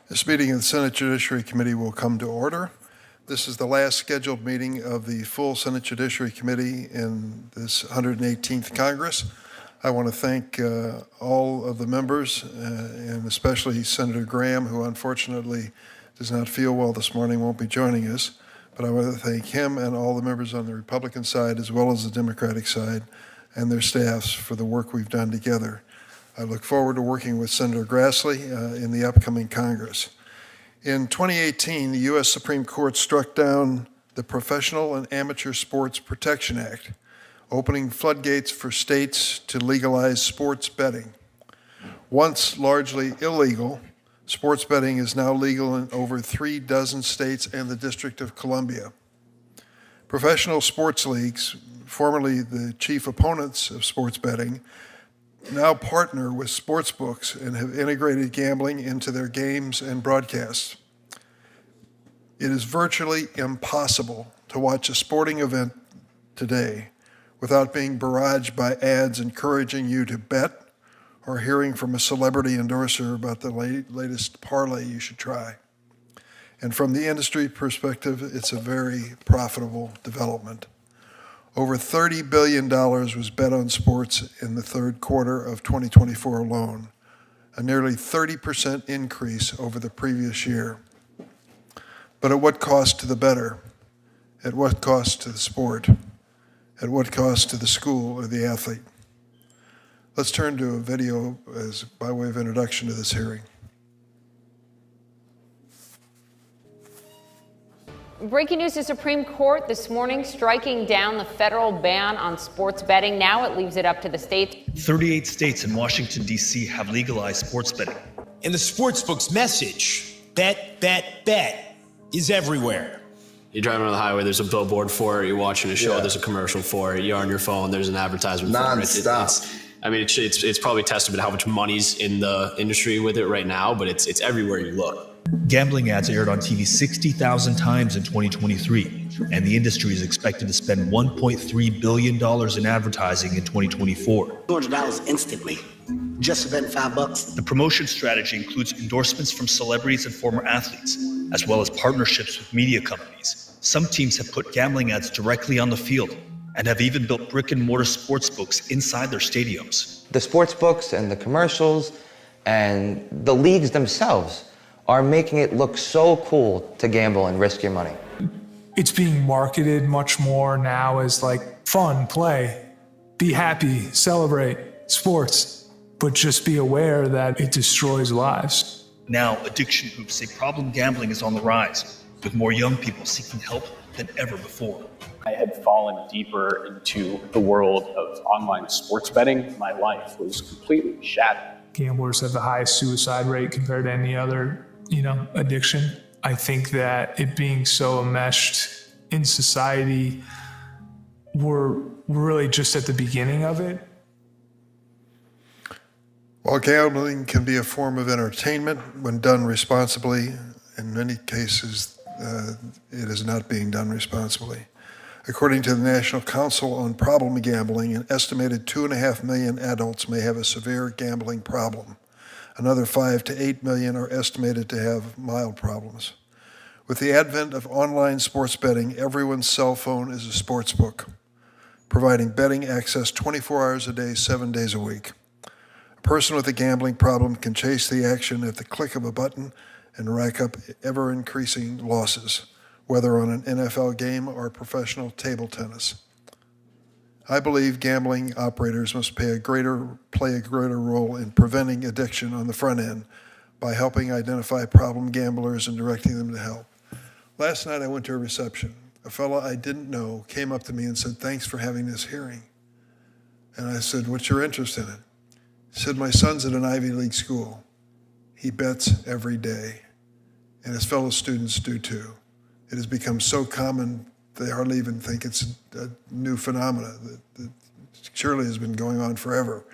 This meeting of the Senate Judiciary Committee will come to order. This is the last scheduled meeting of the full Senate Judiciary Committee in this 118th Congress. I want to thank all of the members, and especially Senator Graham, who unfortunately does not feel well this morning, won't be joining us. But I want to thank him and all the members on the Republican side, as well as the Democratic side, and their staffs for the work we've done together. I look forward to working with Senator Grassley in the upcoming Congress. In 2018, the U.S. Supreme Court struck down the Professional and Amateur Sports Protection Act, opening floodgates for states to legalize sports betting. Once largely illegal, sports betting is now legal in over 36 states and the District of Columbia. Professional sports leagues, formerly the chief opponents of sports betting, now partner with sports books and have integrated gambling into their games and broadcasts. It is virtually impossible to watch a sporting event today without being barraged by ads encouraging you to bet or hearing from a celebrity endorser about the latest parlay you should try. And from the industry perspective, it's a very profitable development. Over $30 billion was bet on sports in the third quarter of 2024 alone, a nearly 30% increase over the previous year. But at what cost to the bettor? At what cost to the sport? At what cost to the school or the athlete? Let's turn to a video as by way of introduction to this hearing. Breaking news: the Supreme Court this morning striking down the federal ban on sports betting. Now it leaves it up to the states. 38 states and Washington, D.C. have legalized sports betting. And the sportsbook's message, bet, bet, bet, is everywhere. You're driving on the highway, there's a billboard for it. You're watching a show, there's a commercial for it. You're on your phone, there's an advertisement for it. It's probably a testament to how much money's in the industry with it right now, but it's everywhere you look. Gambling ads aired on TV 60,000 times in 2023, and the industry is expected to spend $1.3 billion in advertising in 2024. $200 instantly. Just betting $5. The promotion strategy includes endorsements from celebrities and former athletes, as well as partnerships with media companies. Some teams have put gambling ads directly on the field and have even built brick-and-mortar sports books inside their stadiums. The sports books and the commercials and the leagues themselves are making it look so cool to gamble and risk your money. It's being marketed much more now as like fun, play, be happy, celebrate, sports, but just be aware that it destroys lives. Now, addiction groups say problem gambling is on the rise, with more young people seeking help than ever before. I had fallen deeper into the world of online sports betting. My life was completely shattered. Gamblers have the highest suicide rate compared to any other addiction. I think that it being so enmeshed in society, we're really just at the beginning of it. While gambling can be a form of entertainment when done responsibly, in many cases it is not being done responsibly. According to the National Council on Problem Gambling, an estimated 2.5 million adults may have a severe gambling problem. Another 5 to 8 million are estimated to have mild problems. With the advent of online sports betting, everyone's cell phone is a sports book, providing betting access 24 hours a day, 7 days a week. A person with a gambling problem can chase the action at the click of a button and rack up ever-increasing losses, whether on an NFL game or professional table tennis. I believe gambling operators must play a greater role in preventing addiction on the front end by helping identify problem gamblers and directing them to help. Last night I went to a reception. A fellow I didn't know came up to me and said, "Thanks for having this hearing." And I said, "What's your interest in it?" He said, "My son's at an Ivy League school. He bets every day, and his fellow students do too. It has become so common they hardly even think it's a new phenomenon that surely has been going on forever."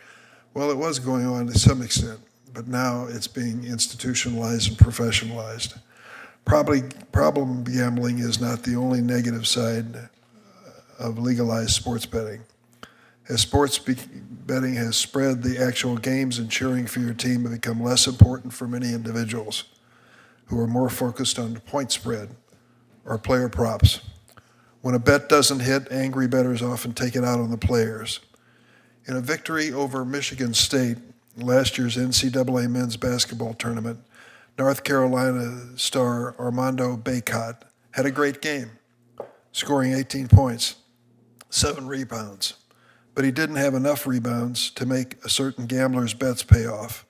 Well, it was going on to some extent, but now it's being institutionalized and professionalized. Problem gambling is not the only negative side of legalized sports betting. As sports betting has spread, the actual games and cheering for your team have become less important for many individuals. who are more focused on the point spread or player props. When a bet doesn't hit, angry bettors often take it out on the players. In a victory over Michigan State, last year's NCAA men's basketball tournament, North Carolina star Armando Bacot had a great game, scoring 18 points, 7 rebounds. But he didn't have enough rebounds to make a certain gambler's bets pay off.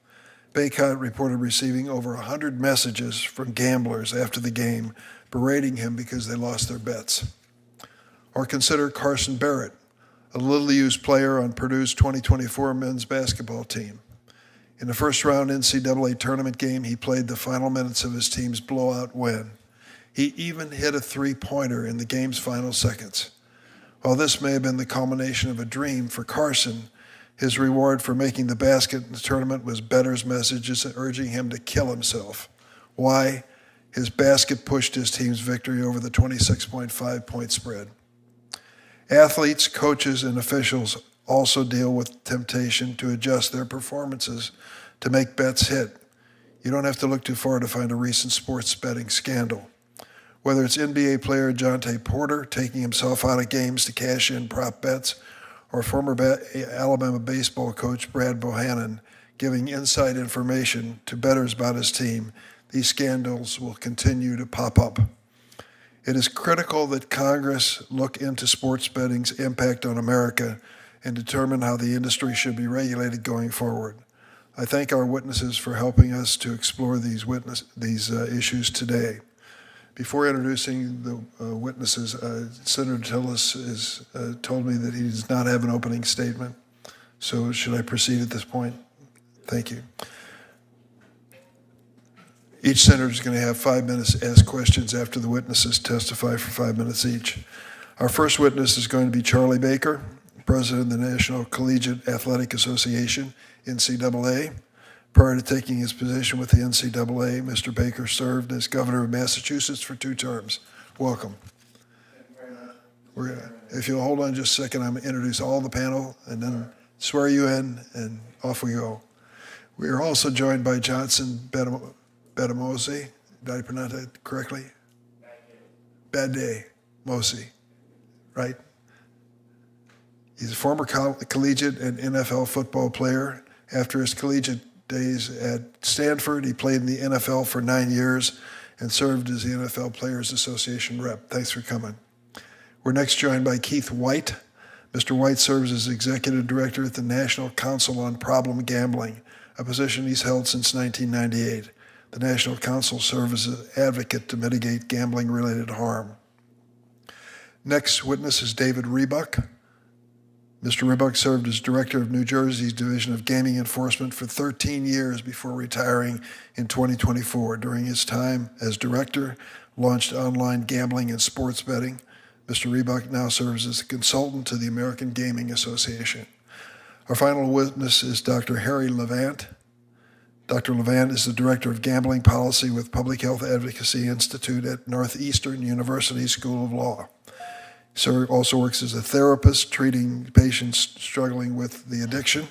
Bacot reported receiving over 100 messages from gamblers after the game berating him because they lost their bets. Or consider Carson Barrett, a little-used player on Purdue's 2024 men's basketball team. In the first-round NCAA tournament game, he played the final minutes of his team's blowout win. He even hit a three-pointer in the game's final seconds. While this may have been the culmination of a dream for Carson, his reward for making the basket in the tournament was bettors' messages urging him to kill himself. Why? His basket pushed his team's victory over the 26.5-point spread. Athletes, coaches, and officials also deal with temptation to adjust their performances to make bets hit. You don't have to look too far to find a recent sports betting scandal. Whether it's NBA player Jonte Porter taking himself out of games to cash in prop bets, or former Alabama baseball coach Brad Bohannon giving inside information to bettors about his team, these scandals will continue to pop up. It is critical that Congress look into sports betting's impact on America and determine how the industry should be regulated going forward. I thank our witnesses for helping us to explore these issues today. Before introducing the witnesses, Senator Tillis has told me that he does not have an opening statement. So should I proceed at this point? Thank you. Each senator is going to have 5 minutes to ask questions after the witnesses testify for 5 minutes each. Our first witness is going to be Charlie Baker, President of the National Collegiate Athletic Association, NCAA. Prior to taking his position with the NCAA, Mr. Baker served as governor of Massachusetts for 2 terms. Welcome. If you'll hold on just a second, I'm going to introduce all the panel and then swear you in, and off we go. We are also joined by Johnson Badamosi. Did I pronounce that correctly? Badamosi, right? He's a former collegiate and NFL football player. After his collegiate days at Stanford, he played in the NFL for 9 years and served as the NFL Players Association rep. Thanks for coming. We're next joined by Keith White. Mr. White serves as executive director at the National Council on Problem Gambling, a position he's held since 1998. The National Council serves as an advocate to mitigate gambling-related harm. Next witness is David Rebuck. Mr. Rebuck served as director of New Jersey's Division of Gaming Enforcement for 13 years before retiring in 2024. During his time as director, launched online gambling and sports betting. Mr. Rebuck now serves as a consultant to the American Gaming Association. Our final witness is Dr. Harry Levant. Dr. Levant is the director of gambling policy with Public Health Advocacy Institute at Northeastern University School of Law. He also works as a therapist treating patients struggling with the addiction.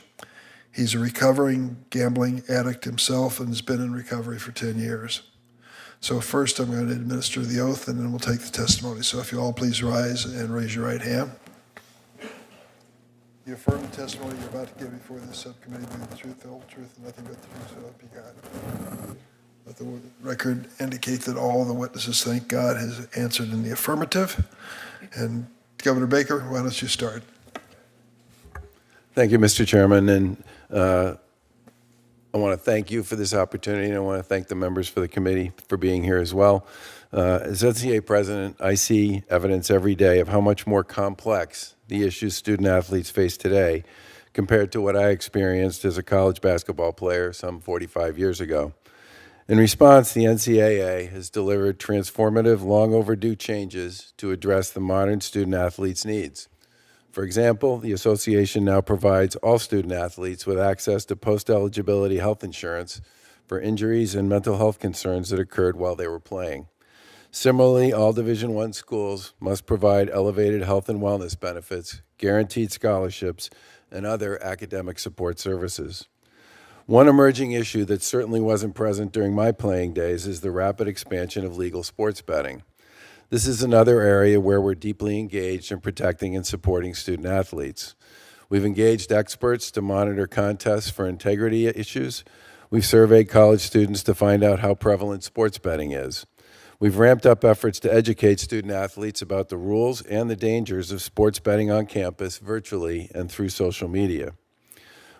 He's a recovering gambling addict himself and has been in recovery for 10 years. So first I'm going to administer the oath and then we'll take the testimony. So if you all please rise and raise your right hand. You affirm the testimony you're about to give before this subcommittee be the truth, the whole truth, and nothing but the truth, so help you God. Let the record indicate that all the witnesses, thank God, has answered in the affirmative. And Governor Baker, why don't you start? Thank you, Mr. Chairman, and I want to thank you for this opportunity, and I want to thank the members for the committee for being here as well. As NCAA president, I see evidence every day of how much more complex the issues student athletes face today compared to what I experienced as a college basketball player some 45 years ago. In response, the NCAA has delivered transformative, long overdue changes to address the modern student athlete's needs. For example, the association now provides all student athletes with access to post-eligibility health insurance for injuries and mental health concerns that occurred while they were playing. Similarly, all Division I schools must provide elevated health and wellness benefits, guaranteed scholarships, and other academic support services. One emerging issue that certainly wasn't present during my playing days is the rapid expansion of legal sports betting. This is another area where we're deeply engaged in protecting and supporting student athletes. We've engaged experts to monitor contests for integrity issues. We've surveyed college students to find out how prevalent sports betting is. We've ramped up efforts to educate student athletes about the rules and the dangers of sports betting on campus, virtually, and through social media.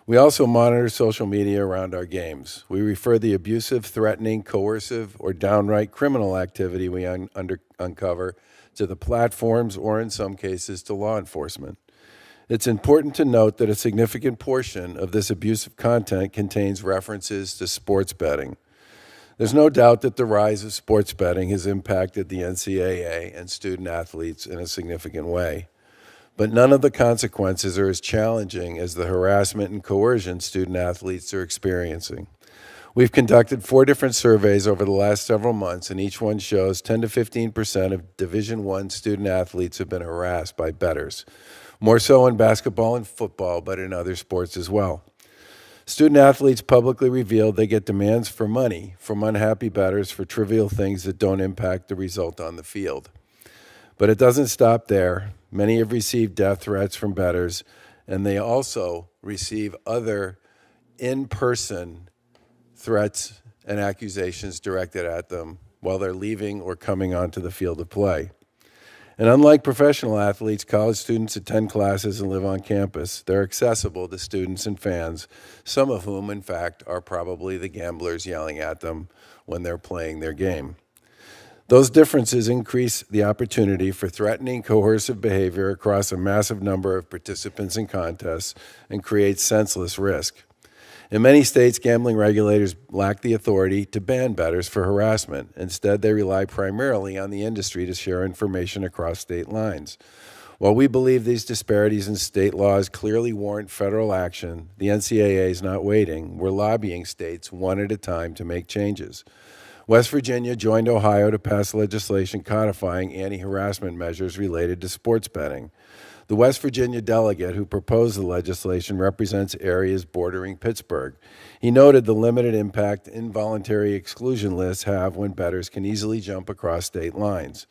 We also monitor social media around our games. We refer the abusive, threatening, coercive, or downright criminal activity we uncover to the platforms or, in some cases, to law enforcement. It's important to note that a significant portion of this abusive content contains references to sports betting. There's no doubt that the rise of sports betting has impacted the NCAA and student athletes in a significant way. But none of the consequences are as challenging as the harassment and coercion student athletes are experiencing. We've conducted 4 different surveys over the last several months, and each one shows 10 to 15% of Division I student athletes have been harassed by bettors, more so in basketball and football, but in other sports as well. Student athletes publicly revealed they get demands for money from unhappy bettors for trivial things that don't impact the result on the field. But it doesn't stop there. Many have received death threats from bettors, and they also receive other in-person threats and accusations directed at them while they're leaving or coming onto the field of play. And unlike professional athletes, college students attend classes and live on campus. They're accessible to students and fans, some of whom, in fact, are probably the gamblers yelling at them when they're playing their game. Those differences increase the opportunity for threatening, coercive behavior across a massive number of participants in contests and create senseless risk. In many states, gambling regulators lack the authority to ban bettors for harassment. Instead, they rely primarily on the industry to share information across state lines. While we believe these disparities in state laws clearly warrant federal action, the NCAA is not waiting. We're lobbying states one at a time to make changes. West Virginia joined Ohio to pass legislation codifying anti-harassment measures related to sports betting. The West Virginia delegate who proposed the legislation represents areas bordering Pittsburgh. He noted the limited impact involuntary exclusion lists have when bettors can easily jump across state lines.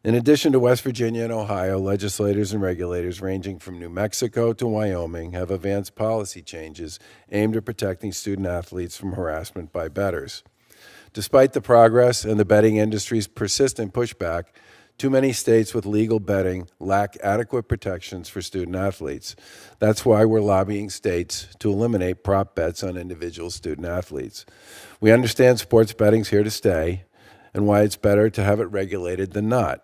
In addition to West Virginia and Ohio, legislators and regulators ranging from New Mexico to Wyoming have advanced policy changes aimed at protecting student athletes from harassment by bettors. Despite the progress and the betting industry's persistent pushback, too many states with legal betting lack adequate protections for student athletes. That's why we're lobbying states to eliminate prop bets on individual student athletes. We understand sports betting's here to stay and why it's better to have it regulated than not.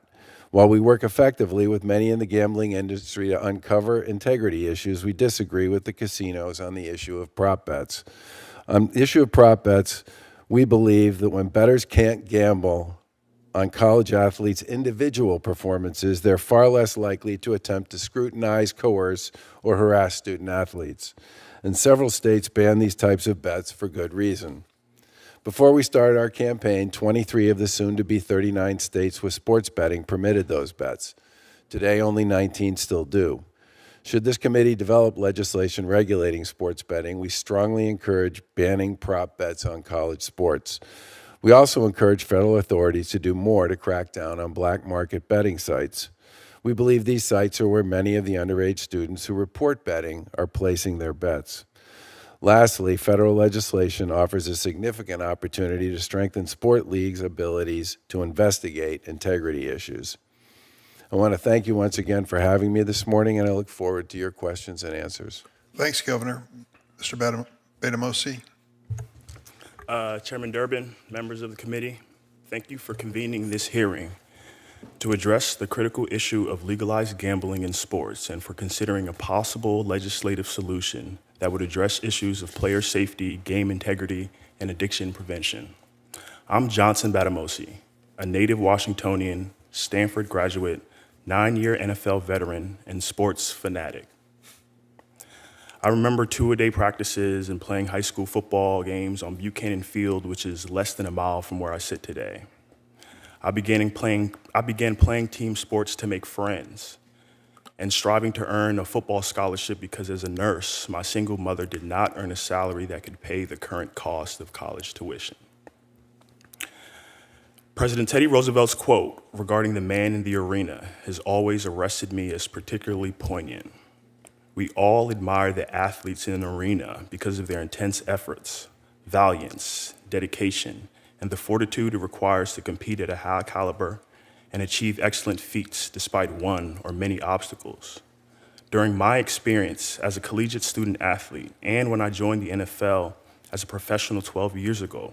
While we work effectively with many in the gambling industry to uncover integrity issues, we disagree with the casinos on the issue of prop bets. On the issue of prop bets, we believe that when bettors can't gamble on college athletes' individual performances, they're far less likely to attempt to scrutinize, coerce, or harass student athletes. And several states ban these types of bets for good reason. Before we started our campaign, 23 of the soon-to-be 39 states with sports betting permitted those bets. Today, only 19 still do. Should this committee develop legislation regulating sports betting, we strongly encourage banning prop bets on college sports. We also encourage federal authorities to do more to crack down on black market betting sites. We believe these sites are where many of the underage students who report betting are placing their bets. Lastly, federal legislation offers a significant opportunity to strengthen sport leagues' abilities to investigate integrity issues. I want to thank you once again for having me this morning, and I look forward to your questions and answers. Thanks, Governor. Mr. Batamosi. Chairman Durbin, members of the committee, thank you for convening this hearing to address the critical issue of legalized gambling in sports and for considering a possible legislative solution that would address issues of player safety, game integrity, and addiction prevention. I'm Johnson Batamosi, a native Washingtonian, Stanford graduate, 9-year NFL veteran, and sports fanatic. I remember two-a-day practices and playing high school football games on Buchanan Field, which is less than a mile from where I sit today. I began playing team sports to make friends. and striving to earn a football scholarship because as a nurse, my single mother did not earn a salary that could pay the current cost of college tuition. President Teddy Roosevelt's quote regarding the man in the arena has always arrested me as particularly poignant. We all admire the athletes in an arena because of their intense efforts, valiance, dedication, and the fortitude it requires to compete at a high caliber and achieve excellent feats despite one or many obstacles. During my experience as a collegiate student athlete and when I joined the NFL as a professional 12 years ago,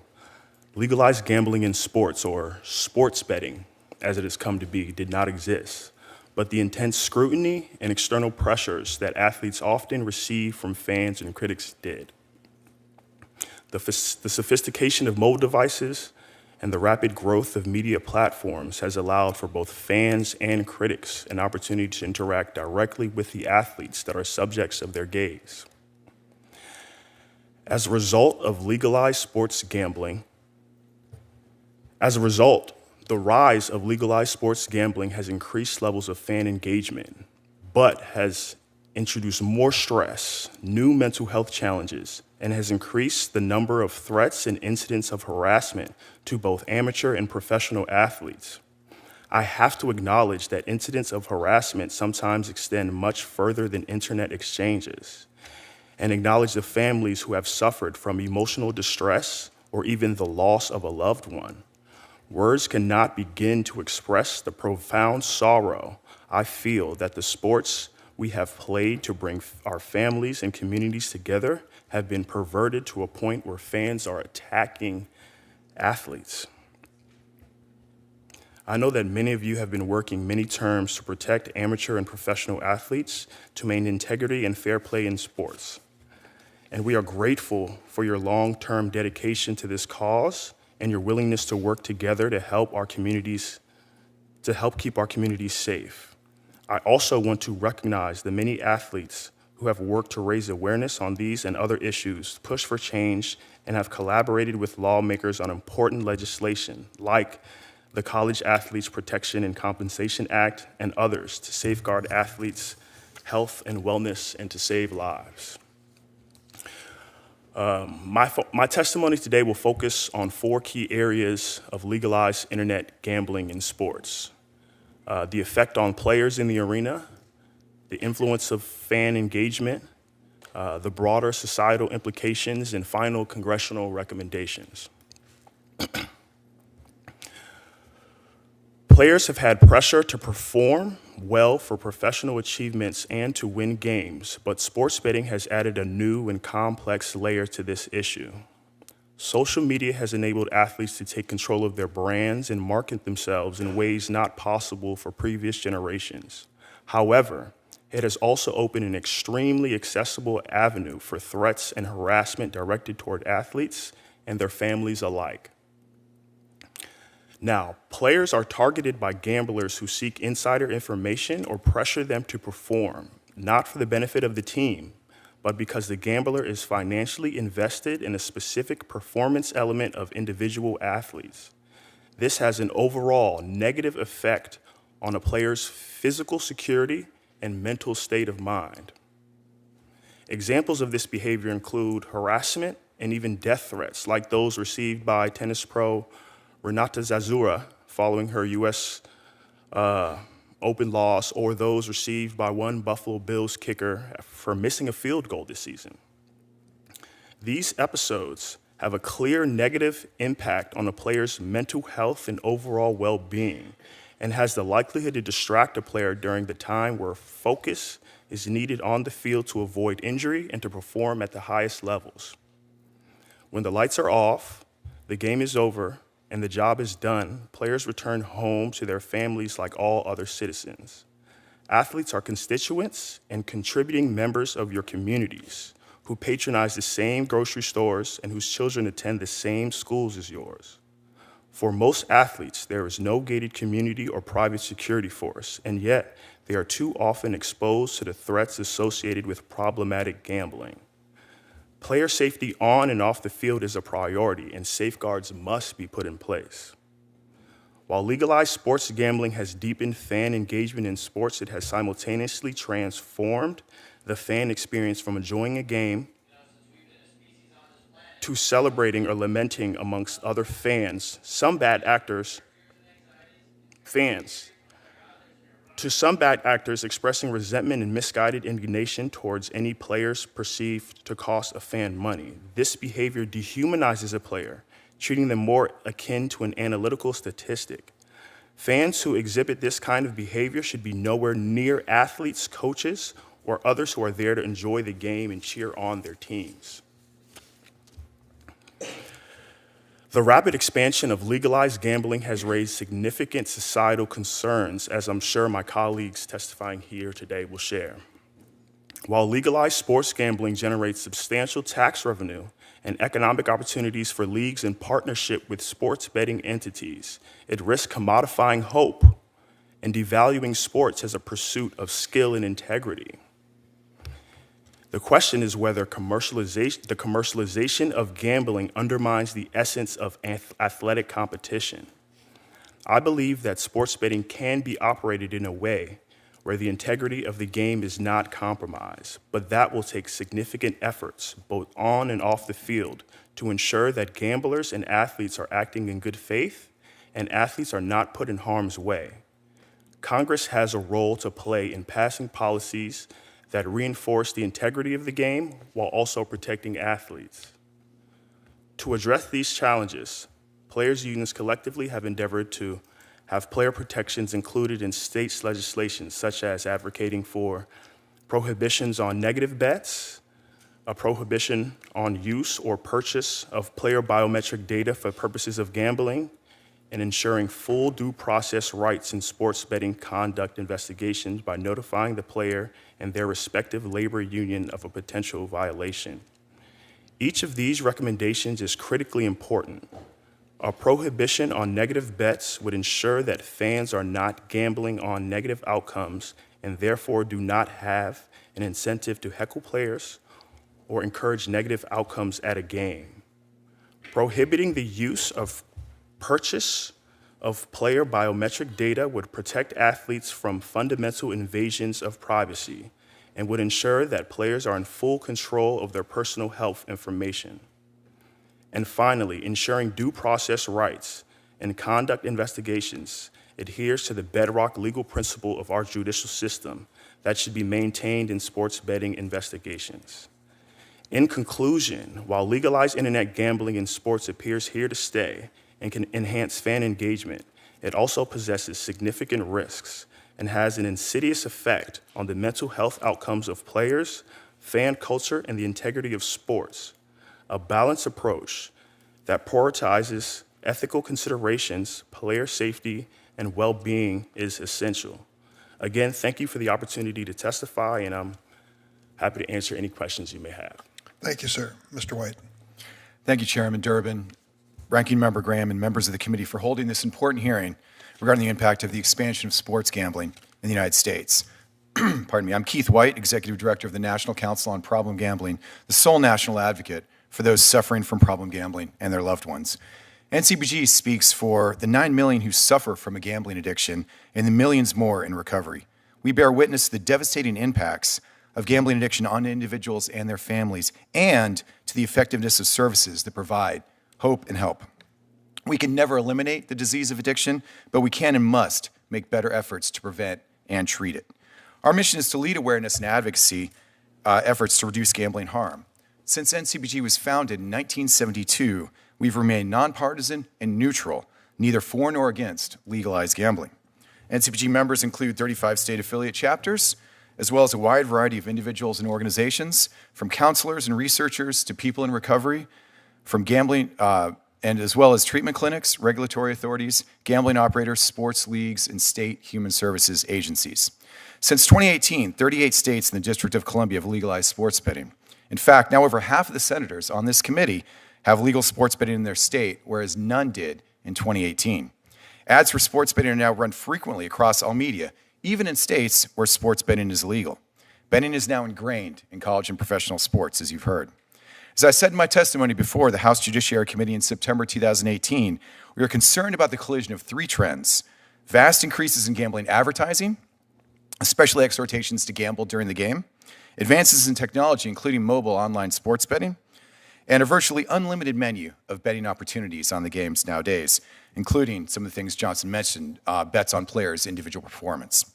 legalized gambling in sports, or sports betting as it has come to be, did not exist. But the intense scrutiny and external pressures that athletes often receive from fans and critics did. The sophistication of mobile devices and the rapid growth of media platforms has allowed for both fans and critics an opportunity to interact directly with the athletes that are subjects of their gaze. As a result, the rise of legalized sports gambling has increased levels of fan engagement, but has introduced more stress, new mental health challenges, and has increased the number of threats and incidents of harassment to both amateur and professional athletes. I have to acknowledge that incidents of harassment sometimes extend much further than internet exchanges, and acknowledge the families who have suffered from emotional distress or even the loss of a loved one. Words cannot begin to express the profound sorrow I feel that the sports we have played to bring our families and communities together have been perverted to a point where fans are attacking athletes. I know that many of you have been working many terms to protect amateur and professional athletes to maintain integrity and fair play in sports. And we are grateful for your long-term dedication to this cause and your willingness to work together to help keep our communities safe. I also want to recognize the many athletes who have worked to raise awareness on these and other issues, push for change, and have collaborated with lawmakers on important legislation like the College Athletes Protection and Compensation Act and others to safeguard athletes' health and wellness and to save lives. My testimony today will focus on 4 key areas of legalized internet gambling in sports: the effect on players in the arena, the influence of fan engagement, the broader societal implications, and final congressional recommendations. Players have had pressure to perform well for professional achievements and to win games, but sports betting has added a new and complex layer to this issue. Social media has enabled athletes to take control of their brands and market themselves in ways not possible for previous generations. However, it has also opened an extremely accessible avenue for threats and harassment directed toward athletes and their families alike. Now, players are targeted by gamblers who seek insider information or pressure them to perform, not for the benefit of the team, but because the gambler is financially invested in a specific performance element of individual athletes. This has an overall negative effect on a player's physical security and mental state of mind. Examples of this behavior include harassment and even death threats, like those received by tennis pro Renata Zazura following her U.S. Open loss, or those received by one Buffalo Bills kicker for missing a field goal this season. These episodes have a clear negative impact on a player's mental health and overall well-being, and has the likelihood to distract a player during the time where focus is needed on the field to avoid injury and to perform at the highest levels. When the lights are off, the game is over, and the job is done, players return home to their families like all other citizens. Athletes are constituents and contributing members of your communities who patronize the same grocery stores and whose children attend the same schools as yours. For most athletes, there is no gated community or private security force, and yet they are too often exposed to the threats associated with problematic gambling. Player safety on and off the field is a priority, and safeguards must be put in place. While legalized sports gambling has deepened fan engagement in sports, it has simultaneously transformed the fan experience from enjoying a game to celebrating or lamenting amongst other fans. Some bad actors expressing resentment and misguided indignation towards any players perceived to cost a fan money. This behavior dehumanizes a player, treating them more akin to an analytical statistic. Fans who exhibit this kind of behavior should be nowhere near athletes, coaches, or others who are there to enjoy the game and cheer on their teams. The rapid expansion of legalized gambling has raised significant societal concerns, as I'm sure my colleagues testifying here today will share. While legalized sports gambling generates substantial tax revenue and economic opportunities for leagues in partnership with sports betting entities, it risks commodifying hope and devaluing sports as a pursuit of skill and integrity. The question is whether the commercialization of gambling undermines the essence of athletic competition. I believe that sports betting can be operated in a way where the integrity of the game is not compromised, but that will take significant efforts, both on and off the field, to ensure that gamblers and athletes are acting in good faith and athletes are not put in harm's way. Congress has a role to play in passing policies that reinforce the integrity of the game while also protecting athletes. To address these challenges, players' unions collectively have endeavored to have player protections included in states' legislation, such as advocating for prohibitions on negative bets, a prohibition on use or purchase of player biometric data for purposes of gambling, and ensuring full due process rights in sports betting conduct investigations by notifying the player and their respective labor union of a potential violation. Each of these recommendations is critically important. A prohibition on negative bets would ensure that fans are not gambling on negative outcomes and therefore do not have an incentive to heckle players or encourage negative outcomes at a game. Prohibiting the use of purchase of player biometric data would protect athletes from fundamental invasions of privacy and would ensure that players are in full control of their personal health information. And finally, ensuring due process rights and conduct investigations adheres to the bedrock legal principle of our judicial system that should be maintained in sports betting investigations. In conclusion, while legalized internet gambling in sports appears here to stay and can enhance fan engagement, it also possesses significant risks and has an insidious effect on the mental health outcomes of players, fan culture, and the integrity of sports. A balanced approach that prioritizes ethical considerations, player safety, and well-being is essential. Again, thank you for the opportunity to testify, and I'm happy to answer any questions you may have. Thank you, sir. Mr. White. Thank you, Chairman Durbin, Ranking Member Graham, and members of the committee for holding this important hearing regarding the impact of the expansion of sports gambling in the United States. Pardon me. I'm Keith White, Executive Director of the National Council on Problem Gambling, the sole national advocate for those suffering from problem gambling and their loved ones. NCBG speaks for the 9 million who suffer from a gambling addiction and the millions more in recovery. We bear witness to the devastating impacts of gambling addiction on individuals and their families, and to the effectiveness of services that provide hope and help. We can never eliminate the disease of addiction, but we can and must make better efforts to prevent and treat it. Our mission is to lead awareness and advocacy efforts to reduce gambling harm. Since NCBG was founded in 1972, we've remained nonpartisan and neutral, neither for nor against legalized gambling. NCBG members include 35 state affiliate chapters, as well as a wide variety of individuals and organizations, from counselors and researchers to people in recovery, from gambling, and as well as treatment clinics, regulatory authorities, gambling operators, sports leagues, and state human services agencies. Since 2018, 38 states in the District of Columbia have legalized sports betting. In fact, now over half of the senators on this committee have legal sports betting in their state, whereas none did in 2018. Ads for sports betting are now run frequently across all media, even in states where sports betting is illegal. Betting is now ingrained in college and professional sports, as you've heard. As I said in my testimony before the House Judiciary Committee in September 2018, we are concerned about the collision of three trends: vast increases in gambling advertising, especially exhortations to gamble during the game, advances in technology, including mobile online sports betting, and a virtually unlimited menu of betting opportunities on the games nowadays, including some of the things Johnson mentioned, bets on players' individual performance.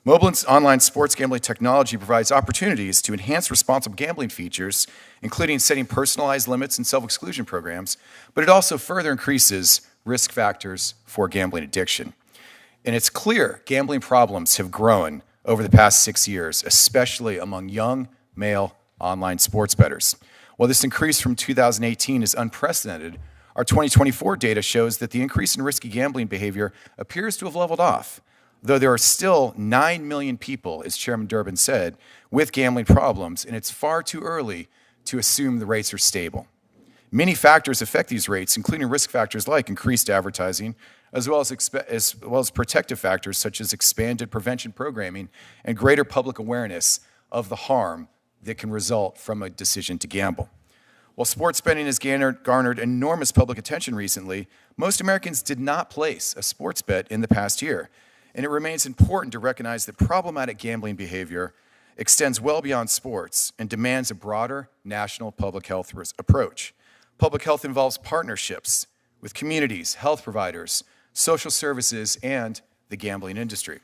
Mobile and online sports gambling technology provides opportunities to enhance responsible gambling features, including setting personalized limits and self-exclusion programs, but it also further increases risk factors for gambling addiction. And it's clear gambling problems have grown over the past 6 years, especially among young male online sports bettors. While this increase from 2018 is unprecedented, our 2024 data shows that the increase in risky gambling behavior appears to have leveled off, though there are still 9 million people, as Chairman Durbin said, with gambling problems, and it's far too early to assume the rates are stable. Many factors affect these rates, including risk factors like increased advertising, as well as protective factors such as expanded prevention programming and greater public awareness of the harm that can result from a decision to gamble. While sports betting has garnered enormous public attention recently, most Americans did not place a sports bet in the past year. And it remains important to recognize that problematic gambling behavior extends well beyond sports and demands a broader national public health approach. Public health involves partnerships with communities, health providers, social services, and the gambling industry.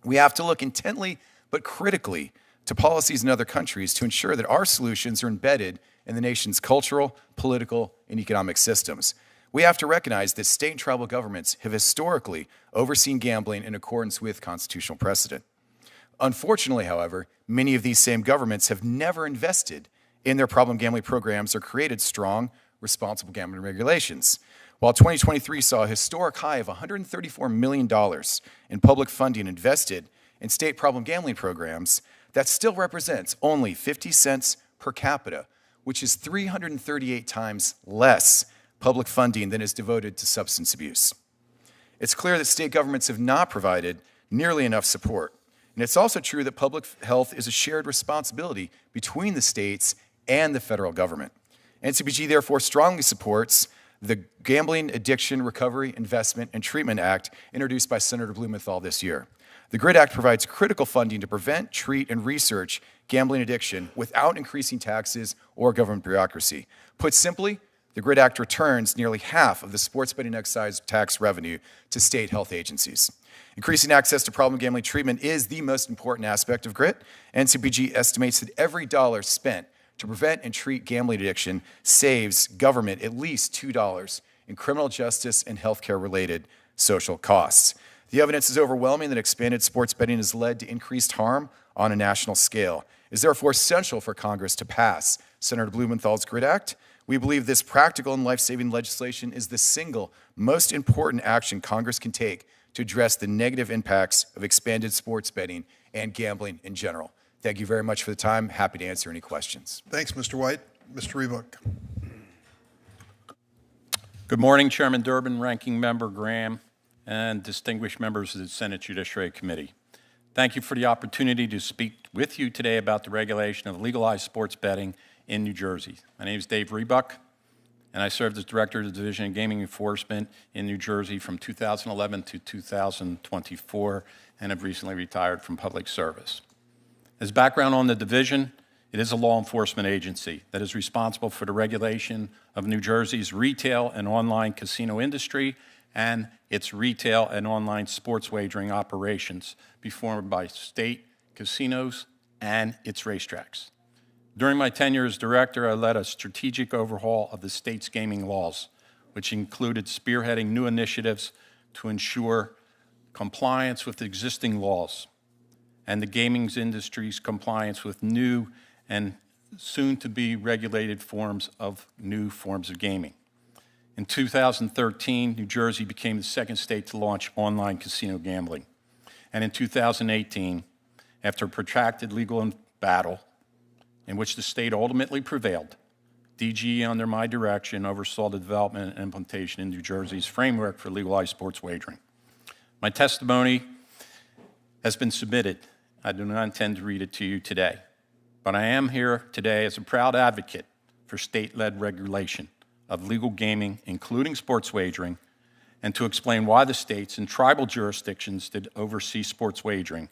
We have to look intently but critically to policies in other countries to ensure that our solutions are embedded in the nation's cultural, political, and economic systems. We have to recognize that state and tribal governments have historically overseen gambling in accordance with constitutional precedent. Unfortunately, however, many of these same governments have never invested in their problem gambling programs or created strong, responsible gambling regulations. While 2023 saw a historic high of $134 million in public funding invested in state problem gambling programs, that still represents only 50 cents per capita, which is 338 times less public funding than is devoted to substance abuse. It's clear that state governments have not provided nearly enough support. And it's also true that public health is a shared responsibility between the states and the federal government. NCBG therefore strongly supports the Gambling Addiction Recovery, Investment, and Treatment Act introduced by Senator Blumenthal this year. The GRID Act provides critical funding to prevent, treat, and research gambling addiction without increasing taxes or government bureaucracy. Put simply, the GRID Act returns nearly half of the sports betting excise tax revenue to state health agencies. Increasing access to problem gambling treatment is the most important aspect of GRIT. NCBG estimates that every dollar spent to prevent and treat gambling addiction saves government at least $2 in criminal justice and healthcare-related social costs. The evidence is overwhelming that expanded sports betting has led to increased harm on a national scale. It is therefore essential for Congress to pass Senator Blumenthal's GRID Act. We believe this practical and life-saving legislation is the single most important action Congress can take to address the negative impacts of expanded sports betting and gambling in general. Thank you very much for the time. Happy to answer any questions. Thanks, Mr. White. Mr. Rebuck. Good morning, Chairman Durbin, Ranking Member Graham, and distinguished members of the Senate Judiciary Committee. Thank you for the opportunity to speak with you today about the regulation of legalized sports betting in New Jersey. My name is Dave Rebuck, and I served as Director of the Division of Gaming Enforcement in New Jersey from 2011 to 2024, and have recently retired from public service. As background on the division, it is a law enforcement agency that is responsible for the regulation of New Jersey's retail and online casino industry and its retail and online sports wagering operations performed by state casinos and its racetracks. During my tenure as director, I led a strategic overhaul of the state's gaming laws, which included spearheading new initiatives to ensure compliance with existing laws and the gaming industry's compliance with new and soon-to-be regulated forms of gaming. In 2013, New Jersey became the second state to launch online casino gambling. And in 2018, after a protracted legal battle in which the state ultimately prevailed, DGE, under my direction, oversaw the development and implementation in New Jersey's framework for legalized sports wagering. My testimony has been submitted. I do not intend to read it to you today, but I am here today as a proud advocate for state-led regulation of legal gaming, including sports wagering, and to explain why the states and tribal jurisdictions that oversee sports wagering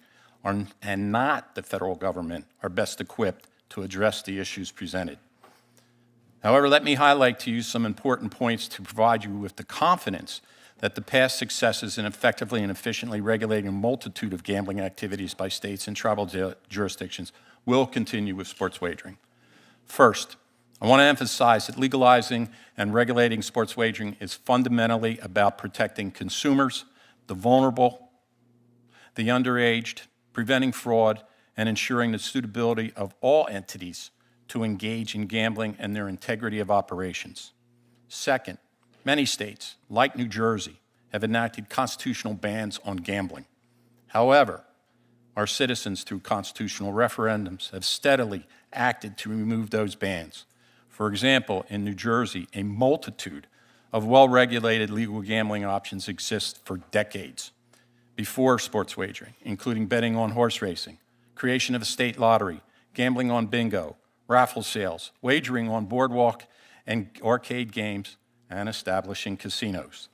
and not the federal government are best equipped to address the issues presented. However, let me highlight to you some important points to provide you with the confidence that the past successes in effectively and efficiently regulating a multitude of gambling activities by states and tribal jurisdictions will continue with sports wagering. First, I want to emphasize that legalizing and regulating sports wagering is fundamentally about protecting consumers, the vulnerable, the underaged, preventing fraud, and ensuring the suitability of all entities to engage in gambling and their integrity of operations. Second, many states, like New Jersey, have enacted constitutional bans on gambling. However, our citizens, through constitutional referendums, have steadily acted to remove those bans. For example, in New Jersey, a multitude of well-regulated legal gambling options exist for decades before sports wagering, including betting on horse racing, creation of a state lottery, gambling on bingo, raffle sales, wagering on boardwalk and arcade games, and establishing casinos.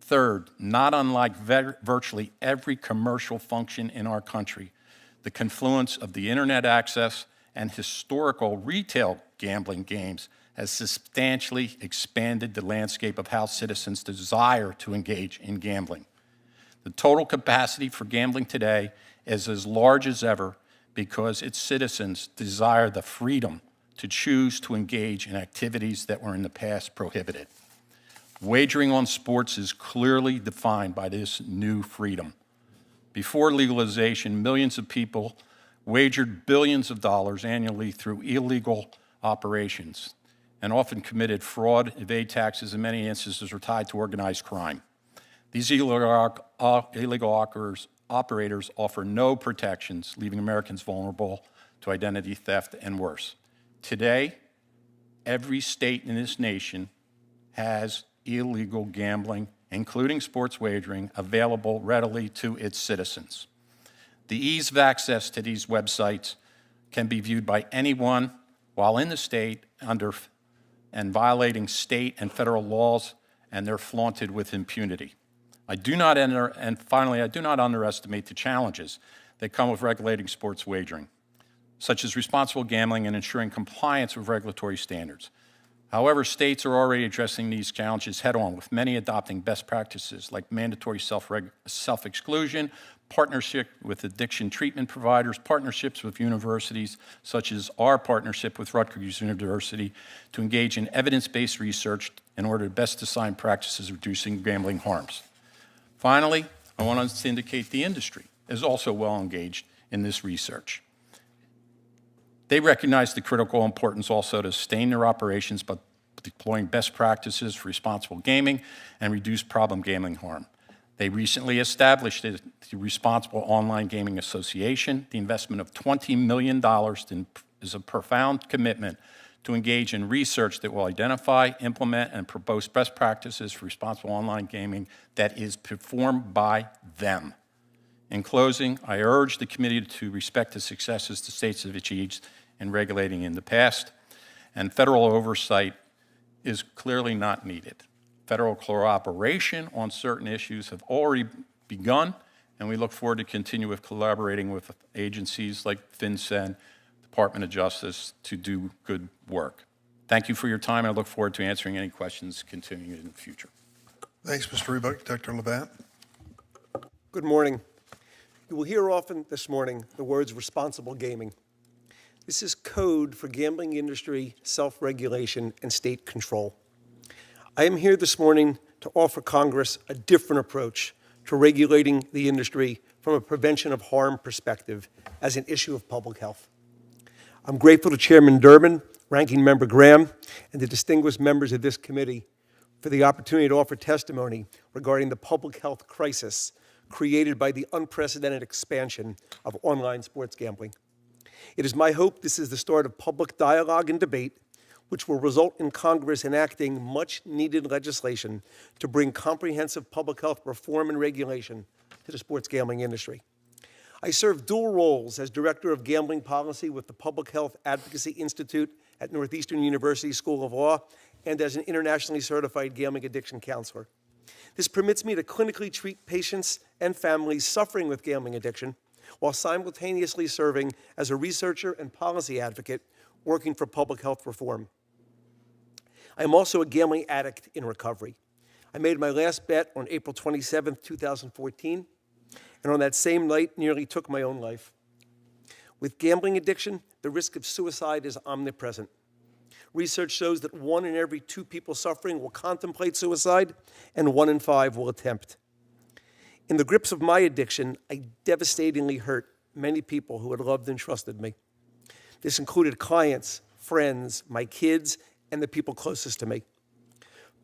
Third, not unlike virtually every commercial function in our country, the confluence of the internet access and historical retail gambling games has substantially expanded the landscape of how citizens desire to engage in gambling. The total capacity for gambling today is as large as ever because its citizens desire the freedom to choose to engage in activities that were in the past prohibited. Wagering on sports is clearly defined by this new freedom. Before legalization, millions of people wagered billions of dollars annually through illegal operations and often committed fraud, evade taxes, and in many instances were tied to organized crime. These illegal operators offer no protections, leaving Americans vulnerable to identity theft and worse. Today, every state in this nation has illegal gambling, including sports wagering, available readily to its citizens. The ease of access to these websites can be viewed by anyone while in the state and violating state and federal laws, and they're flaunted with impunity. I do not underestimate the challenges that come with regulating sports wagering, such as responsible gambling and ensuring compliance with regulatory standards. However, states are already addressing these challenges head-on, with many adopting best practices like mandatory self-exclusion, partnership with addiction treatment providers, partnerships with universities, such as our partnership with Rutgers University, to engage in evidence-based research in order to best design practices reducing gambling harms. Finally, I want to indicate the industry is also well engaged in this research. They recognize the critical importance also to sustain their operations by deploying best practices for responsible gaming and reduce problem gambling harm. They recently established the Responsible Online Gaming Association. The investment of $20 million is a profound commitment to engage in research that will identify, implement, and propose best practices for responsible online gaming that is performed by them. In closing, I urge the committee to respect the successes the states have achieved in regulating in the past, and federal oversight is clearly not needed. Federal cooperation on certain issues have already begun, and we look forward to continue with collaborating with agencies like FinCEN, Department of Justice, to do good work. Thank you for your time. I look forward to answering any questions continuing in the future. Thanks, Mr. Rebuck. Dr. Labatt. Good morning. You will hear often this morning the words responsible gaming. This is code for gambling industry self-regulation and state control. I am here this morning to offer Congress a different approach to regulating the industry from a prevention of harm perspective as an issue of public health. I'm grateful to Chairman Durbin, Ranking Member Graham, and the distinguished members of this committee for the opportunity to offer testimony regarding the public health crisis created by the unprecedented expansion of online sports gambling. It is my hope this is the start of public dialogue and debate, which will result in Congress enacting much-needed legislation to bring comprehensive public health reform and regulation to the sports gambling industry. I serve dual roles as Director of Gambling Policy with the Public Health Advocacy Institute at Northeastern University School of Law and as an internationally certified gambling addiction counselor. This permits me to clinically treat patients and families suffering with gambling addiction while simultaneously serving as a researcher and policy advocate working for public health reform. I am also a gambling addict in recovery. I made my last bet on April 27, 2014, and on that same night nearly took my own life. With gambling addiction, the risk of suicide is omnipresent. Research shows that 1 in every 2 people suffering will contemplate suicide, and 1 in 5 will attempt. In the grips of my addiction, I devastatingly hurt many people who had loved and trusted me. This included clients, friends, my kids, and the people closest to me.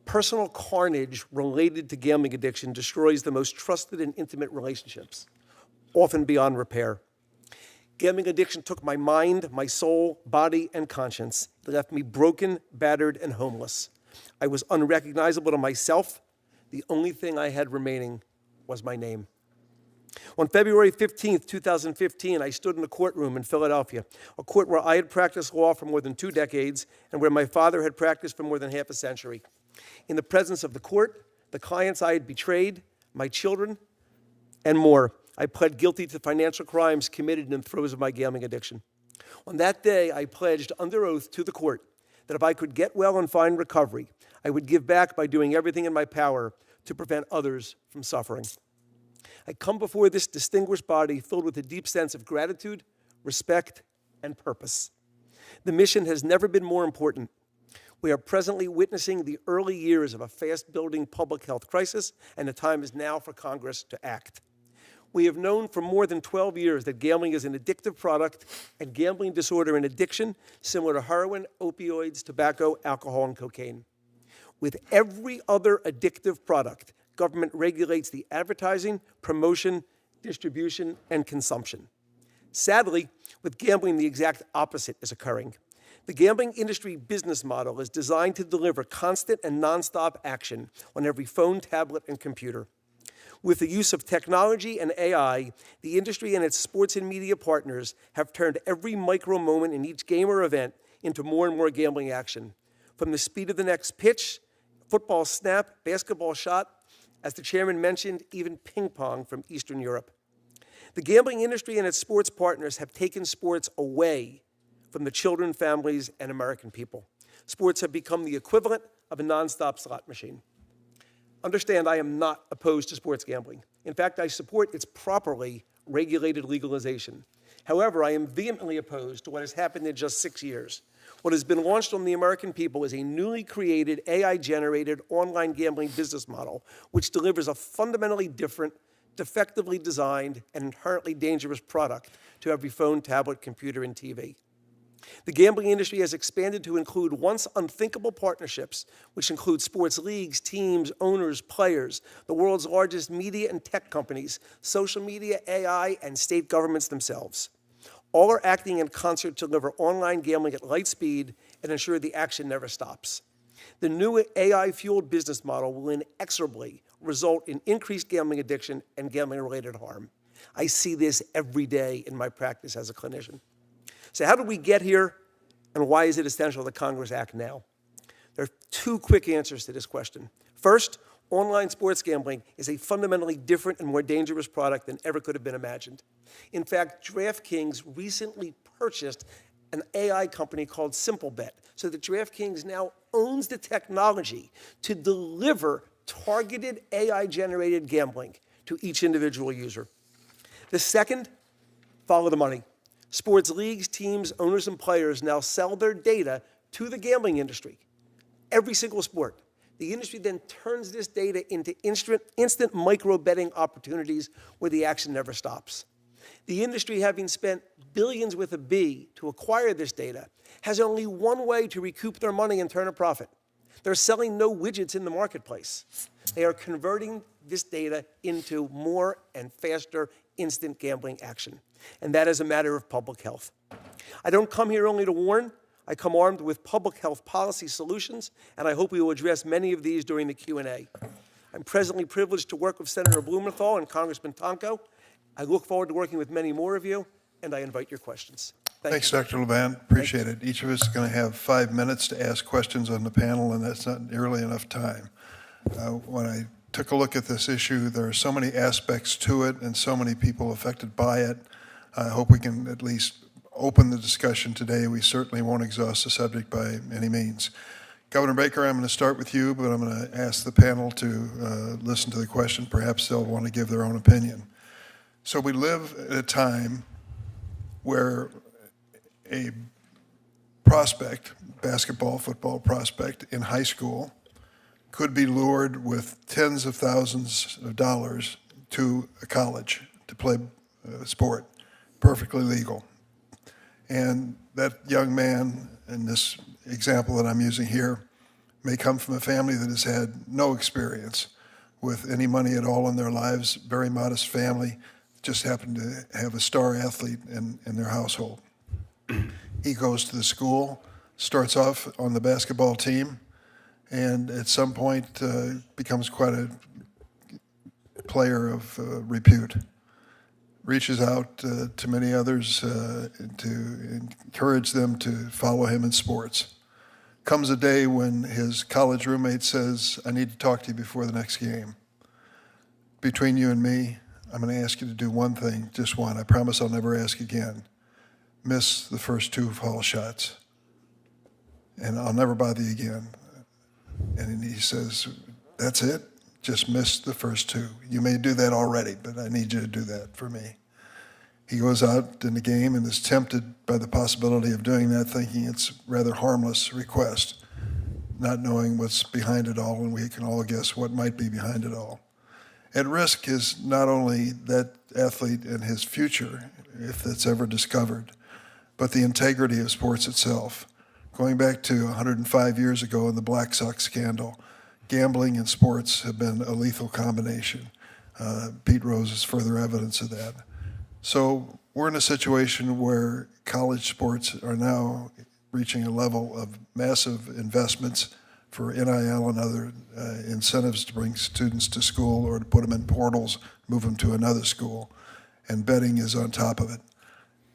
Personal carnage related to gambling addiction destroys the most trusted and intimate relationships, often beyond repair. Gambling addiction took my mind, my soul, body, and conscience. It left me broken, battered, and homeless. I was unrecognizable to myself. The only thing I had remaining was my name. On February 15, 2015, I stood in a courtroom in Philadelphia, a court where I had practiced law for more than 2 decades and where my father had practiced for more than half a century. In the presence of the court, the clients I had betrayed, my children, and more, I pled guilty to financial crimes committed in the throes of my gambling addiction. On that day, I pledged under oath to the court that if I could get well and find recovery, I would give back by doing everything in my power to prevent others from suffering. I come before this distinguished body filled with a deep sense of gratitude, respect, and purpose. The mission has never been more important. We are presently witnessing the early years of a fast-building public health crisis, and the time is now for Congress to act. We have known for more than 12 years that gambling is an addictive product, and gambling disorder and addiction similar to heroin, opioids, tobacco, alcohol, and cocaine. With every other addictive product, government regulates the advertising, promotion, distribution, and consumption. Sadly, with gambling, the exact opposite is occurring. The gambling industry business model is designed to deliver constant and nonstop action on every phone, tablet, and computer. With the use of technology and AI, the industry and its sports and media partners have turned every micro moment in each game or event into more and more gambling action. From the speed of the next pitch, football snap, basketball shot, as the chairman mentioned, even ping pong from Eastern Europe. The gambling industry and its sports partners have taken sports away from the children, families, and American people. Sports have become the equivalent of a nonstop slot machine. Understand, I am not opposed to sports gambling. In fact, I support its properly regulated legalization. However, I am vehemently opposed to what has happened in just 6 years. What has been launched on the American people is a newly created AI-generated online gambling business model, which delivers a fundamentally different, defectively designed, and inherently dangerous product to every phone, tablet, computer, and TV. The gambling industry has expanded to include once unthinkable partnerships, which include sports leagues, teams, owners, players, the world's largest media and tech companies, social media, AI, and state governments themselves. All are acting in concert to deliver online gambling at light speed and ensure the action never stops. The new AI-fueled business model will inexorably result in increased gambling addiction and gambling-related harm. I see this every day in my practice as a clinician. So how did we get here, and why is it essential that Congress act now? There are 2 quick answers to this question. First, online sports gambling is a fundamentally different and more dangerous product than ever could have been imagined. In fact, DraftKings recently purchased an AI company called SimpleBet, so that DraftKings now owns the technology to deliver targeted AI-generated gambling to each individual user. The second, follow the money. Sports leagues, teams, owners, and players now sell their data to the gambling industry. Every single sport. The industry then turns this data into instant micro-betting opportunities where the action never stops. The industry, having spent billions with a B to acquire this data, has only one way to recoup their money and turn a profit. They're selling no widgets in the marketplace. They are converting this data into more and faster instant gambling action. And that is a matter of public health. I don't come here only to warn. I come armed with public health policy solutions, and I hope we will address many of these during the Q&A. I'm presently privileged to work with Senator Blumenthal and Congressman Tonko. I look forward to working with many more of you, and I invite your questions. Thank you. Thanks, Dr. Levan. Appreciate it. Each of us is going to have 5 minutes to ask questions on the panel, and that's not nearly enough time. When I took a look at this issue, there are so many aspects to it and so many people affected by it. I hope we can at least open the discussion today. We certainly won't exhaust the subject by any means. Governor Baker, I'm going to start with you, but I'm going to ask the panel to listen to the question. Perhaps they'll want to give their own opinion. So we live at a time where a prospect, basketball, football prospect in high school could be lured with tens of thousands of dollars to a college to play a sport, perfectly legal. And that young man, in this example that I'm using here, may come from a family that has had no experience with any money at all in their lives, very modest family, just happened to have a star athlete in their household. He goes to the school, starts off on the basketball team, and at some point becomes quite a player of repute. Reaches out to many others to encourage them to follow him in sports. Comes a day when his college roommate says, I need to talk to you before the next game. Between you and me, I'm going to ask you to do one thing, just one. I promise I'll never ask again. Miss the first 2 foul shots, and I'll never bother you again. And he says, that's it? Just miss the first 2. You may do that already, but I need you to do that for me. He goes out in the game and is tempted by the possibility of doing that, thinking it's a rather harmless request, not knowing what's behind it all, and we can all guess what might be behind it all. At risk is not only that athlete and his future, if that's ever discovered, but the integrity of sports itself. Going back to 105 years ago in the Black Sox scandal, gambling and sports have been a lethal combination. Pete Rose is further evidence of that. So we're in a situation where college sports are now reaching a level of massive investments for NIL and other incentives to bring students to school or to put them in portals, move them to another school, and betting is on top of it.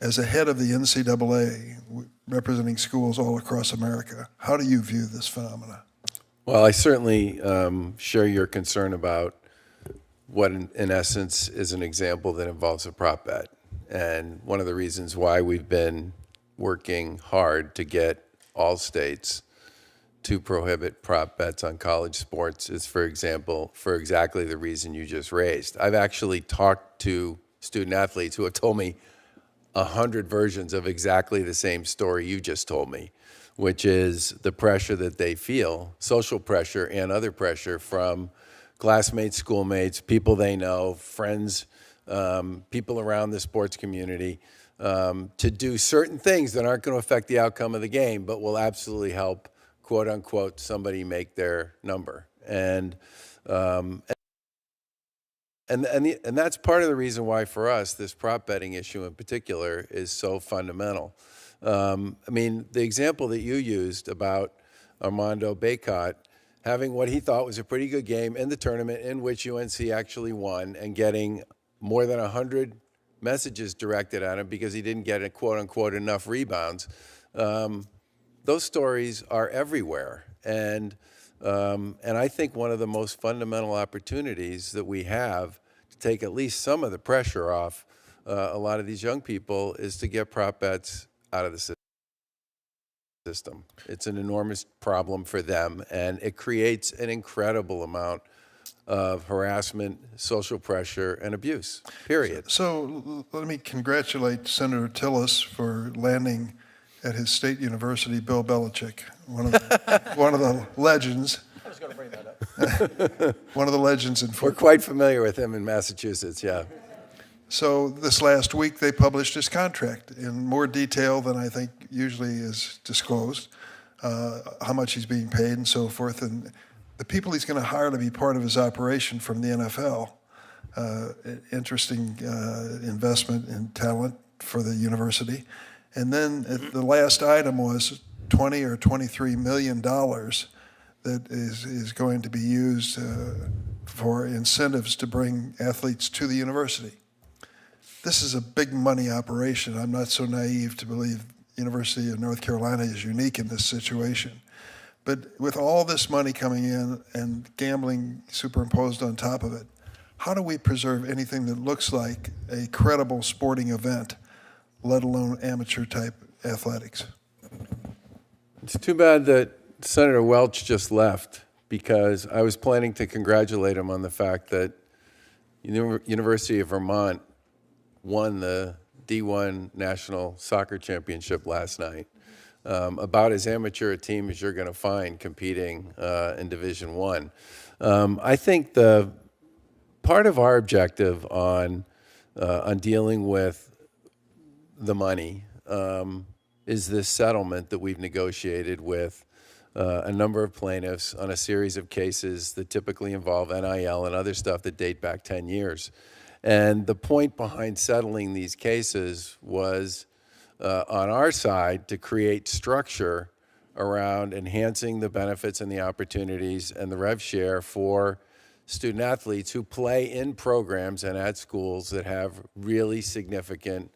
As a head of the NCAA, representing schools all across America, how do you view this phenomena? Well, I certainly share your concern about what, in essence, is an example that involves a prop bet. And one of the reasons why we've been working hard to get all states to prohibit prop bets on college sports is, for example, for exactly the reason you just raised. I've actually talked to student athletes who have told me 100 versions of exactly the same story you just told me, which is the pressure that they feel, social pressure and other pressure from classmates, schoolmates, people they know, friends, people around the sports community, to do certain things that aren't going to affect the outcome of the game, but will absolutely help, quote unquote, somebody make their number. And that's part of the reason why, for us, this prop betting issue in particular is so fundamental. I mean, the example that you used about Armando Bacot having what he thought was a pretty good game in the tournament in which UNC actually won and getting more than 100 messages directed at him because he didn't get, a quote unquote, enough rebounds. Those stories are everywhere. And I think one of the most fundamental opportunities that we have to take at least some of the pressure off a lot of these young people is to get prop bets out of the system. It's an enormous problem for them, and it creates an incredible amount of harassment, social pressure, and abuse, period. So let me congratulate Senator Tillis for landing at his state university Bill Belichick, one of the legends. I was going to bring that up. One of the legends in football. We're quite familiar with him in Massachusetts, yeah. So this last week they published his contract in more detail than I think usually is disclosed, how much he's being paid and so forth. And the people he's going to hire to be part of his operation from the NFL, interesting investment in talent for the university. And then the last item was $20 or $23 million that is going to be used for incentives to bring athletes to the university. this is a big money operation. I'm not so naive to believe University of North Carolina is unique in this situation. But with all this money coming in and gambling superimposed on top of it, how do we preserve anything that looks like a credible sporting event, let alone amateur-type athletics? It's too bad that Senator Welch just left, because I was planning to congratulate him on the fact that University of Vermont won the D1 National Soccer Championship last night. About as amateur a team as you're going to find competing in Division I. I think the part of our objective on dealing with the money is this settlement that we've negotiated with a number of plaintiffs on a series of cases that typically involve NIL and other stuff that date back 10 years. And the point behind settling these cases was, on our side, to create structure around enhancing the benefits and the opportunities and the rev share for student athletes who play in programs and at schools that have really significant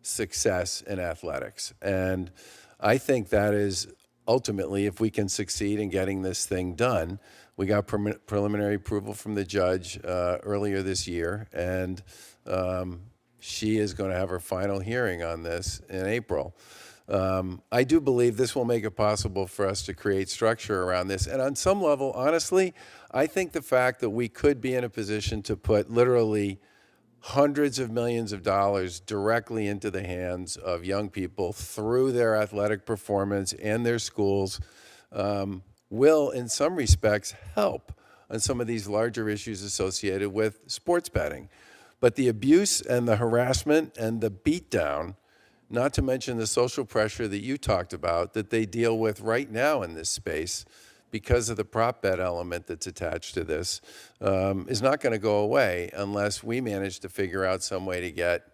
success in athletics. And I think that is ultimately, if we can succeed in getting this thing done. We got preliminary approval from the judge earlier this year, and she is going to have her final hearing on this in April. I do believe this will make it possible for us to create structure around this. And on some level, honestly, I think the fact that we could be in a position to put literally hundreds of millions of dollars directly into the hands of young people through their athletic performance and their schools will, in some respects, help on some of these larger issues associated with sports betting. But the abuse and the harassment and the beatdown, not to mention the social pressure that you talked about, that they deal with right now in this space because of the prop bet element that's attached to this, is not going to go away unless we manage to figure out some way to get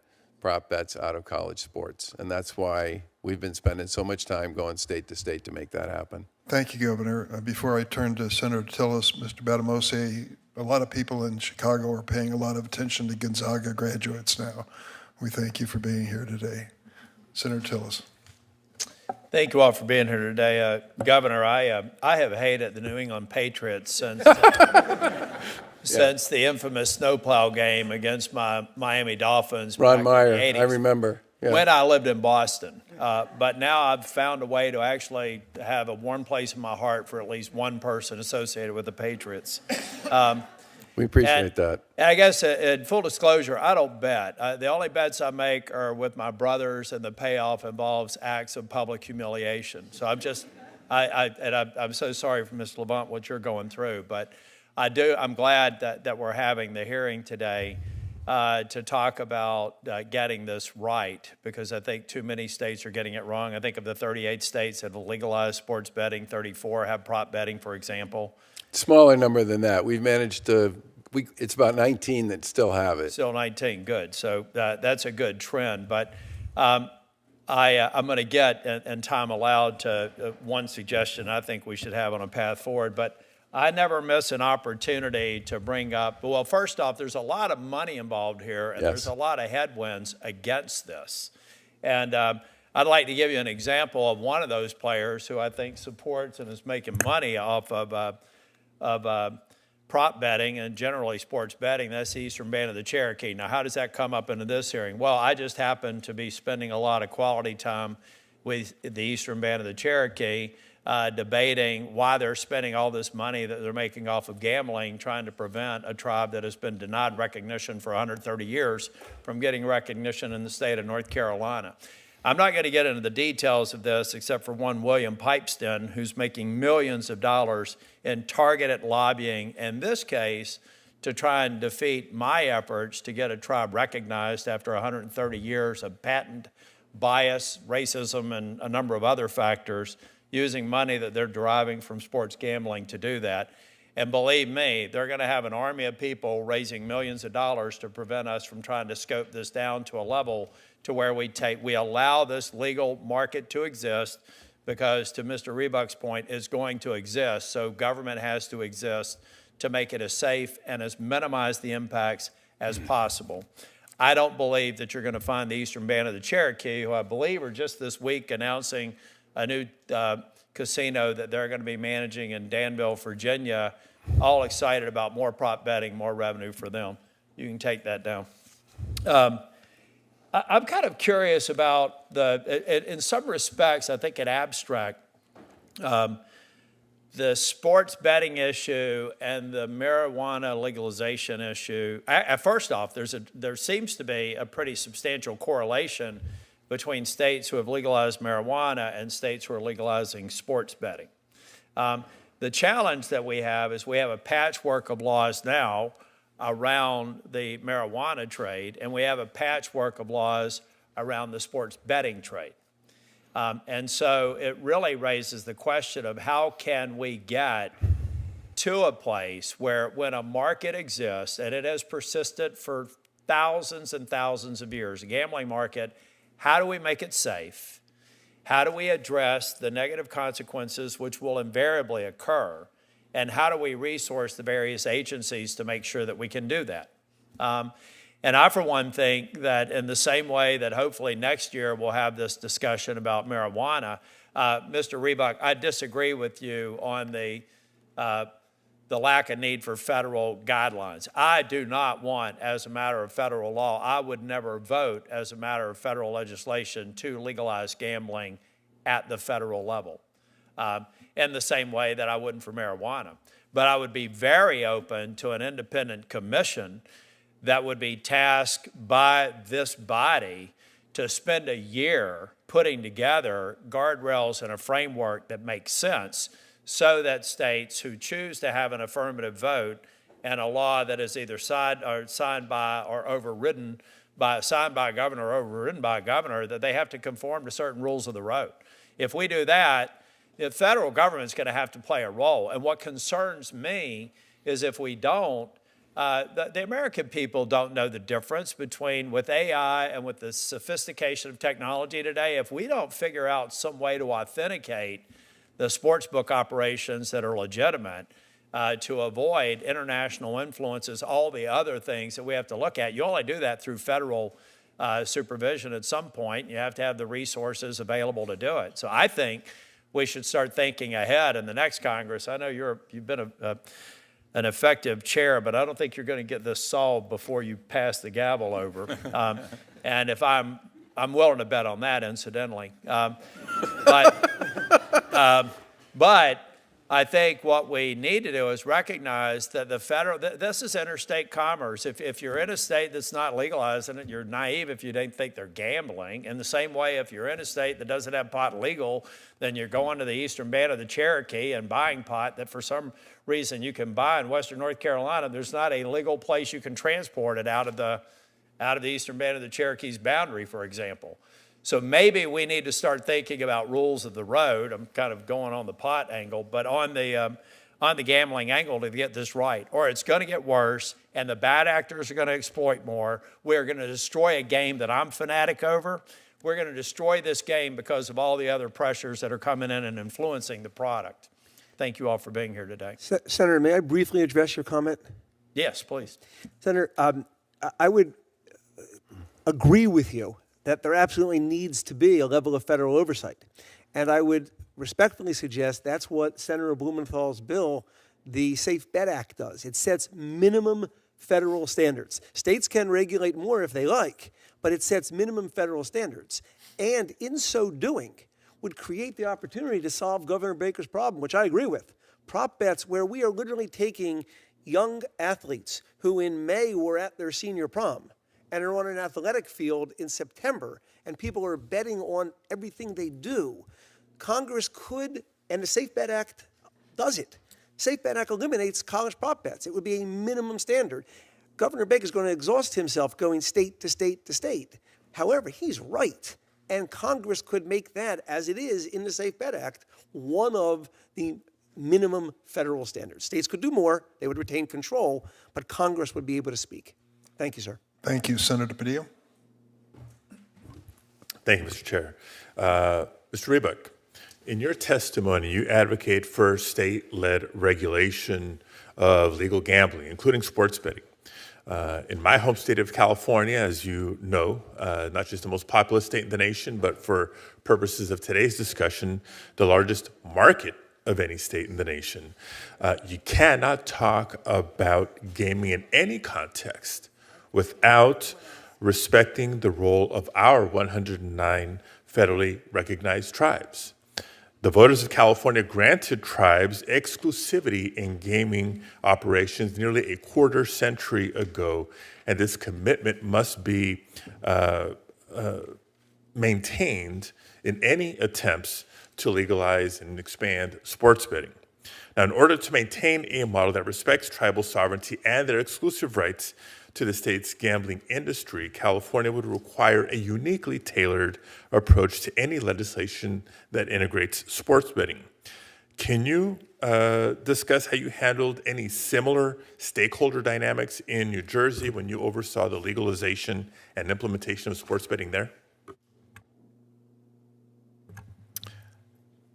prop bets out of college sports. And that's why we've been spending so much time going state to state to make that happen. Thank you, Governor. Before I turn to Senator Tillis, Mr. Batamose, a lot of people in Chicago are paying a lot of attention to Gonzaga graduates now. We thank you for being here today. Senator Tillis. Thank you all for being here today. Governor, I have hated the New England Patriots since since the infamous snowplow game against my Miami Dolphins. Ron Meyer, in the 80s, I remember. Yeah. When I lived in Boston. But now I've found a way to actually have a warm place in my heart for at least one person associated with the Patriots. We appreciate that. And I guess in full disclosure, I don't bet. The only bets I make are with my brothers, and the payoff involves acts of public humiliation. So I'm so sorry for Ms. Levant what you're going through, but I'm glad that we're having the hearing today to talk about getting this right, because I think too many states are getting it wrong. I think of the 38 states that have legalized sports betting, 34 have prop betting, for example. Smaller number than that. We've managed to, it's about 19 that still have it. Still 19, good. So that's a good trend. But I'm going to get, in time allowed, to one suggestion I think we should have on a path forward. But I never miss an opportunity to bring up, well, first off, there's a lot of money involved here, and there's a lot of headwinds against this. And I'd like to give you an example of one of those players who I think supports and is making money off of prop betting and generally sports betting. That's the Eastern Band of the Cherokee. Now, how does that come up into this hearing? Well, I just happen to be spending a lot of quality time with the Eastern Band of the Cherokee debating why they're spending all this money that they're making off of gambling, trying to prevent a tribe that has been denied recognition for 130 years from getting recognition in the state of North Carolina. I'm not going to get into the details of this except for one William Pipeston, who's making millions of dollars in targeted lobbying, in this case, to try and defeat my efforts to get a tribe recognized after 130 years of patent bias, racism, and a number of other factors, using money that they're deriving from sports gambling to do that. And believe me, they're going to have an army of people raising millions of dollars to prevent us from trying to scope this down to a level to where we allow this legal market to exist, because, to Mr. Rebuck's point, it's going to exist. So government has to exist to make it as safe and as minimize the impacts as possible. I don't believe that you're going to find the Eastern Band of the Cherokee, who I believe are just this week announcing a new casino that they're going to be managing in Danville, Virginia, all excited about more prop betting, more revenue for them. You can take that down. I'm kind of curious about in some respects, I think in abstract, the sports betting issue and the marijuana legalization issue. First off, there seems to be a pretty substantial correlation between states who have legalized marijuana and states who are legalizing sports betting. The challenge that we have is we have a patchwork of laws now around the marijuana trade, and we have a patchwork of laws around the sports betting trade. And so it really raises the question of how can we get to a place where when a market exists, and it has persisted for thousands and thousands of years, a gambling market, how do we make it safe? How do we address the negative consequences which will invariably occur? And how do we resource the various agencies to make sure that we can do that? And I, for one, think that in the same way that hopefully next year we'll have this discussion about marijuana, Mr. Rebuck, I disagree with you on the lack of need for federal guidelines. I do not want, as a matter of federal law, I would never vote as a matter of federal legislation to legalize gambling at the federal level, in the same way that I wouldn't for marijuana. But I would be very open to an independent commission that would be tasked by this body to spend a year putting together guardrails and a framework that makes sense so that states who choose to have an affirmative vote and a law that is either signed by or overridden by, signed by a governor or overridden by a governor, that they have to conform to certain rules of the road. If we do that, the federal government's going to have to play a role. And what concerns me is if we don't, the American people don't know the difference between with AI and with the sophistication of technology today. If we don't figure out some way to authenticate the sportsbook operations that are legitimate to avoid international influences, all the other things that we have to look at, you only do that through federal supervision at some point. You have to have the resources available to do it. So I think we should start thinking ahead in the next Congress. I know you've been an effective chair, but I don't think you're going to get this solved before you pass the gavel over. And if I'm willing to bet on that, incidentally. But I think what we need to do is recognize that this is interstate commerce. If you're in a state that's not legalizing it, you're naive if you don't think they're gambling. In the same way, if you're in a state that doesn't have pot legal, then you're going to the Eastern Band of the Cherokee and buying pot that for some reason you can buy in Western North Carolina. There's not a legal place you can transport it out of the Eastern Band of the Cherokee's boundary, for example. So maybe we need to start thinking about rules of the road. I'm kind of going on the pot angle, but on the gambling angle to get this right, or it's going to get worse, and the bad actors are going to exploit more. We're going to destroy a game that I'm fanatic over. We're going to destroy this game because of all the other pressures that are coming in and influencing the product. Thank you all for being here today. Senator, may I briefly address your comment? Yes, please. Senator, I would agree with you that there absolutely needs to be a level of federal oversight. And I would respectfully suggest that's what Senator Blumenthal's bill, the Safe Bet Act, does. It sets minimum federal standards. States can regulate more if they like, but it sets minimum federal standards. And in so doing, would create the opportunity to solve Governor Baker's problem, which I agree with. Prop bets where we are literally taking young athletes who in May were at their senior prom and are on an athletic field in September, and people are betting on everything they do. Congress could, and the Safe Bet Act does it. Safe Bet Act eliminates college prop bets. It would be a minimum standard. Governor Baker's going to exhaust himself going state to state to state. However, he's right, and Congress could make that, as it is in the Safe Bet Act, one of the minimum federal standards. States could do more, they would retain control, but Congress would be able to speak. Thank you, sir. Thank you, Senator Padilla. Thank you, Mr. Chair. Mr. Rebuck, in your testimony, you advocate for state-led regulation of legal gambling, including sports betting. In my home state of California, as you know, not just the most populous state in the nation, but for purposes of today's discussion, the largest market of any state in the nation. You cannot talk about gaming in any context without respecting the role of our 109 federally recognized tribes. The voters of California granted tribes exclusivity in gaming operations nearly a quarter century ago, and this commitment must be maintained in any attempts to legalize and expand sports betting. Now, in order to maintain a model that respects tribal sovereignty and their exclusive rights to the state's gambling industry, California would require a uniquely tailored approach to any legislation that integrates sports betting. Can you discuss how you handled any similar stakeholder dynamics in New Jersey when you oversaw the legalization and implementation of sports betting there?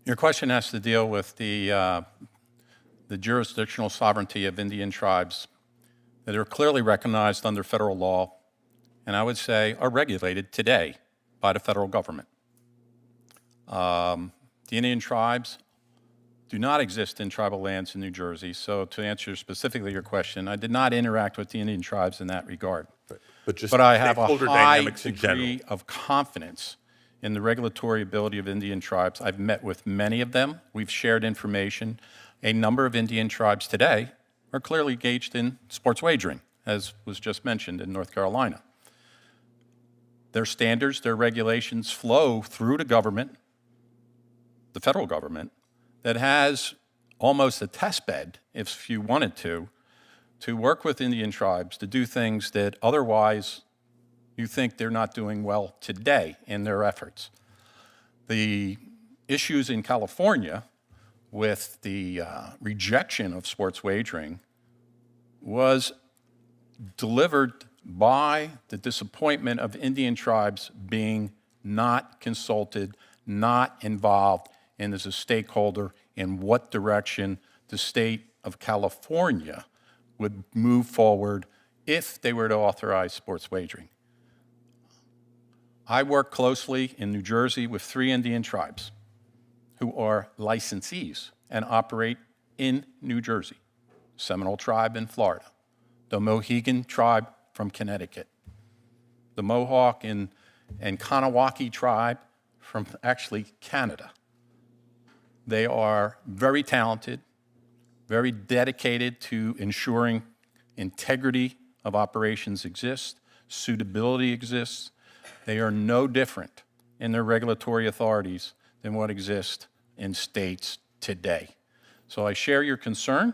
Your question has to deal with the jurisdictional sovereignty of Indian tribes that are clearly recognized under federal law, and I would say are regulated today by the federal government. The Indian tribes do not exist in tribal lands in New Jersey, so to answer specifically your question, I did not interact with the Indian tribes in that regard. But I have a high degree of confidence in the regulatory ability of Indian tribes. I've met with many of them. We've shared information. A number of Indian tribes today are clearly engaged in sports wagering, as was just mentioned in North Carolina. Their standards, their regulations flow through the government, the federal government, that has almost a test bed, if you wanted to work with Indian tribes to do things that otherwise you think they're not doing well today in their efforts. The issues in California with the rejection of sports wagering was delivered by the disappointment of Indian tribes being not consulted, not involved, and as a stakeholder in what direction the state of California would move forward if they were to authorize sports wagering. I work closely in New Jersey with 3 Indian tribes who are licensees and operate in New Jersey: Seminole Tribe in Florida, the Mohegan Tribe from Connecticut, the Mohawk and Kanawaki Tribe from actually Canada. They are very talented, very dedicated to ensuring integrity of operations exists, suitability exists. They are no different in their regulatory authorities than what exists in states today. So I share your concern,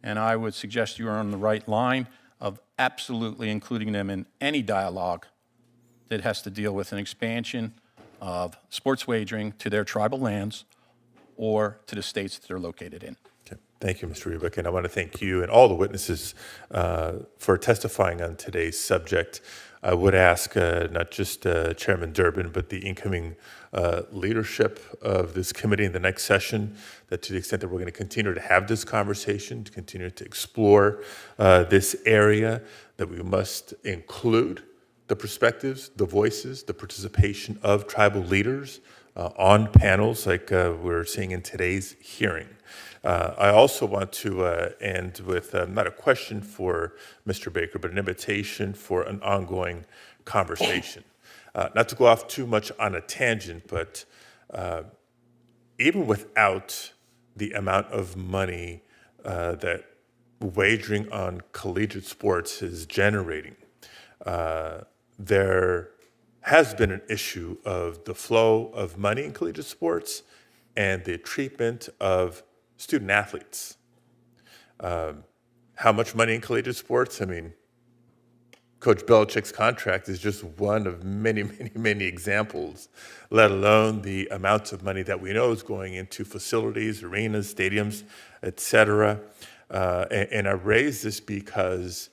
and I would suggest you are on the right line of absolutely including them in any dialogue that has to deal with an expansion of sports wagering to their tribal lands or to the states that they're located in. Okay. Thank you, Mr. Rebick, and I want to thank you and all the witnesses for testifying on today's subject. I would ask not just Chairman Durbin, but the incoming leadership of this committee in the next session, that to the extent that we're going to continue to have this conversation, to continue to explore this area, that we must include the perspectives, the voices, the participation of tribal leaders on panels like we're seeing in today's hearing. I also want to end with not a question for Mr. Baker, but an invitation for an ongoing conversation. Not to go off too much on a tangent, but even without the amount of money that wagering on collegiate sports is generating, there has been an issue of the flow of money in collegiate sports and the treatment of student athletes. How much money in collegiate sports? I mean, Coach Belichick's contract is just one of many, many, many examples, let alone the amounts of money that we know is going into facilities, arenas, stadiums, et cetera. And I raise this because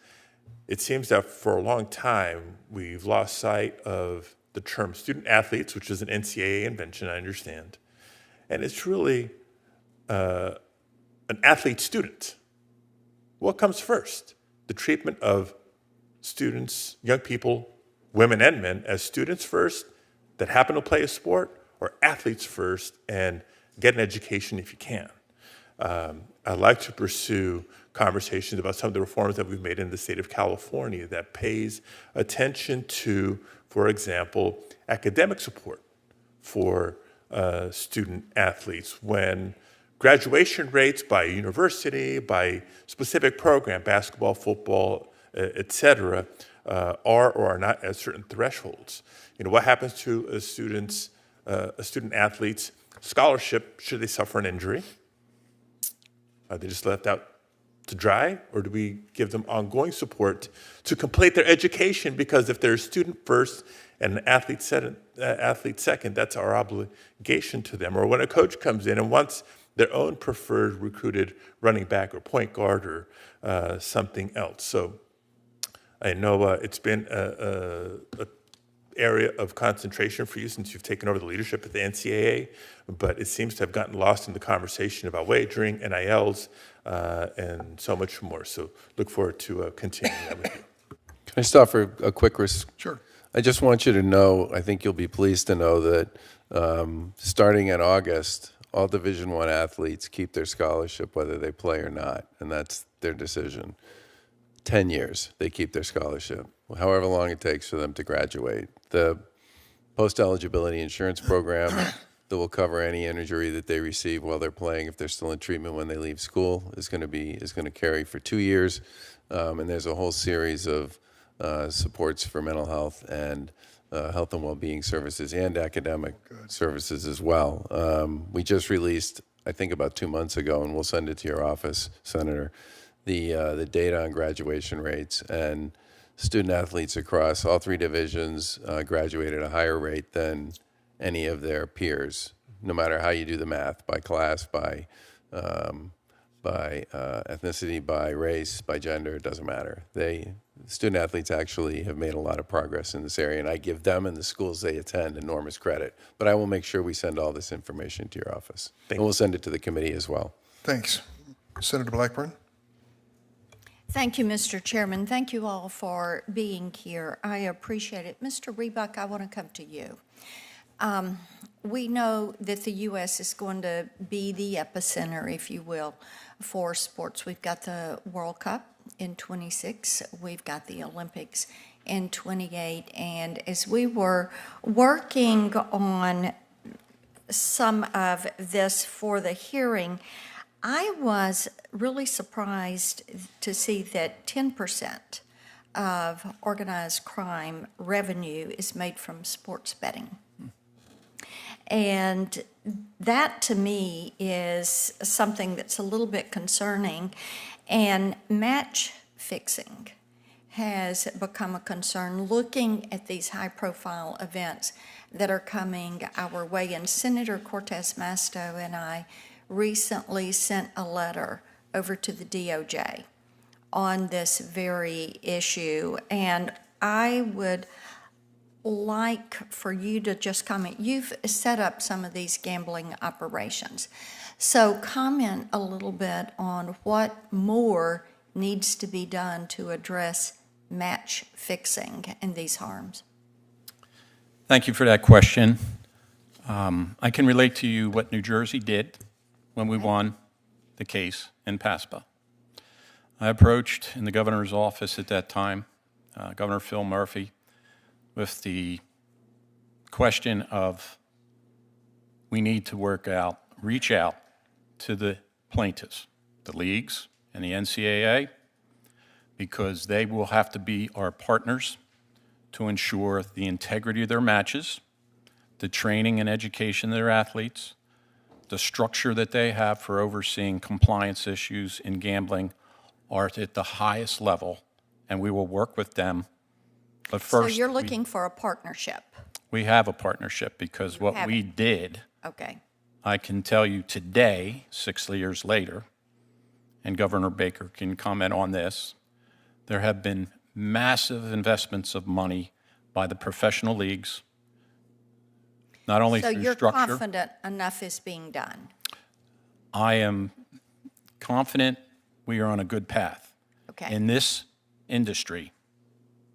it seems that for a long time, we've lost sight of the term student athletes, which is an NCAA invention, I understand. And it's really an athlete student. What comes first? The treatment of students, young people, women and men, as students first that happen to play a sport, or athletes first and get an education if you can. I'd like to pursue conversations about some of the reforms that we've made in the state of California that pays attention to, for example, academic support for student athletes when graduation rates by university, by specific program, basketball, football, et cetera, are or are not at certain thresholds. You know, what happens to a student athlete's scholarship should they suffer an injury? Are they just left out to dry, or do we give them ongoing support to complete their education? Because if they're a student first and an athlete second, that's our obligation to them. Or when a coach comes in and wants their own preferred recruited running back or point guard or something else. So I know it's been a area of concentration for you since you've taken over the leadership at the NCAA, but it seems to have gotten lost in the conversation about wagering, NILs, and so much more. So look forward to continuing that with you. Can I stop for a quick Sure. I just want you to know, I think you'll be pleased to know that starting in August, all Division I athletes keep their scholarship whether they play or not, and that's their decision. 10 years, they keep their scholarship, however long it takes for them to graduate. The post-eligibility insurance program that will cover any injury that they receive while they're playing, if they're still in treatment when they leave school, is going to carry for 2 years. And there's a whole series of supports for mental health and health and well-being services and academic services as well. We just released, I think about 2 months ago, and we'll send it to your office, Senator, the data on graduation rates, and student athletes across all three divisions graduate at a higher rate than any of their peers, no matter how you do the math, by class, by ethnicity, by race, by gender, it doesn't matter. Student athletes actually have made a lot of progress in this area, and I give them and the schools they attend enormous credit. But I will make sure we send all this information to your office. And we'll send it to the committee as well. Thanks. Senator Blackburn? Thank you, Mr. Chairman. Thank you all for being here. I appreciate it. Mr. Rebuck, I want to come to you. We know that the U.S. is going to be the epicenter, if you will, for sports. We've got the World Cup in 26. We've got the Olympics in 28. And as we were working on some of this for the hearing, I was really surprised to see that 10% of organized crime revenue is made from sports betting. And that, to me, is something that's a little bit concerning. And match fixing has become a concern, looking at these high-profile events that are coming our way. And Senator Cortez Masto and I recently sent a letter over to the DOJ on this very issue. And I would like for you to just comment. You've set up some of these gambling operations. So comment a little bit on what more needs to be done to address match fixing and these harms. Thank you for that question. I can relate to you what New Jersey did when we won the case in PASPA. I approached in the governor's office at that time, Governor Phil Murphy, with the question of we need to reach out to the plaintiffs, the leagues and the NCAA, because they will have to be our partners to ensure the integrity of their matches, the training and education of their athletes, the structure that they have for overseeing compliance issues in gambling are at the highest level, and we will work with them. But first, so you're looking for a partnership? We have a partnership because what we did, I can tell you today, 6 years later, and Governor Baker can comment on this, there have been massive investments of money by the professional leagues, not only through structure. So you're confident enough is being done? I am confident we are on a good path. Okay. In this industry,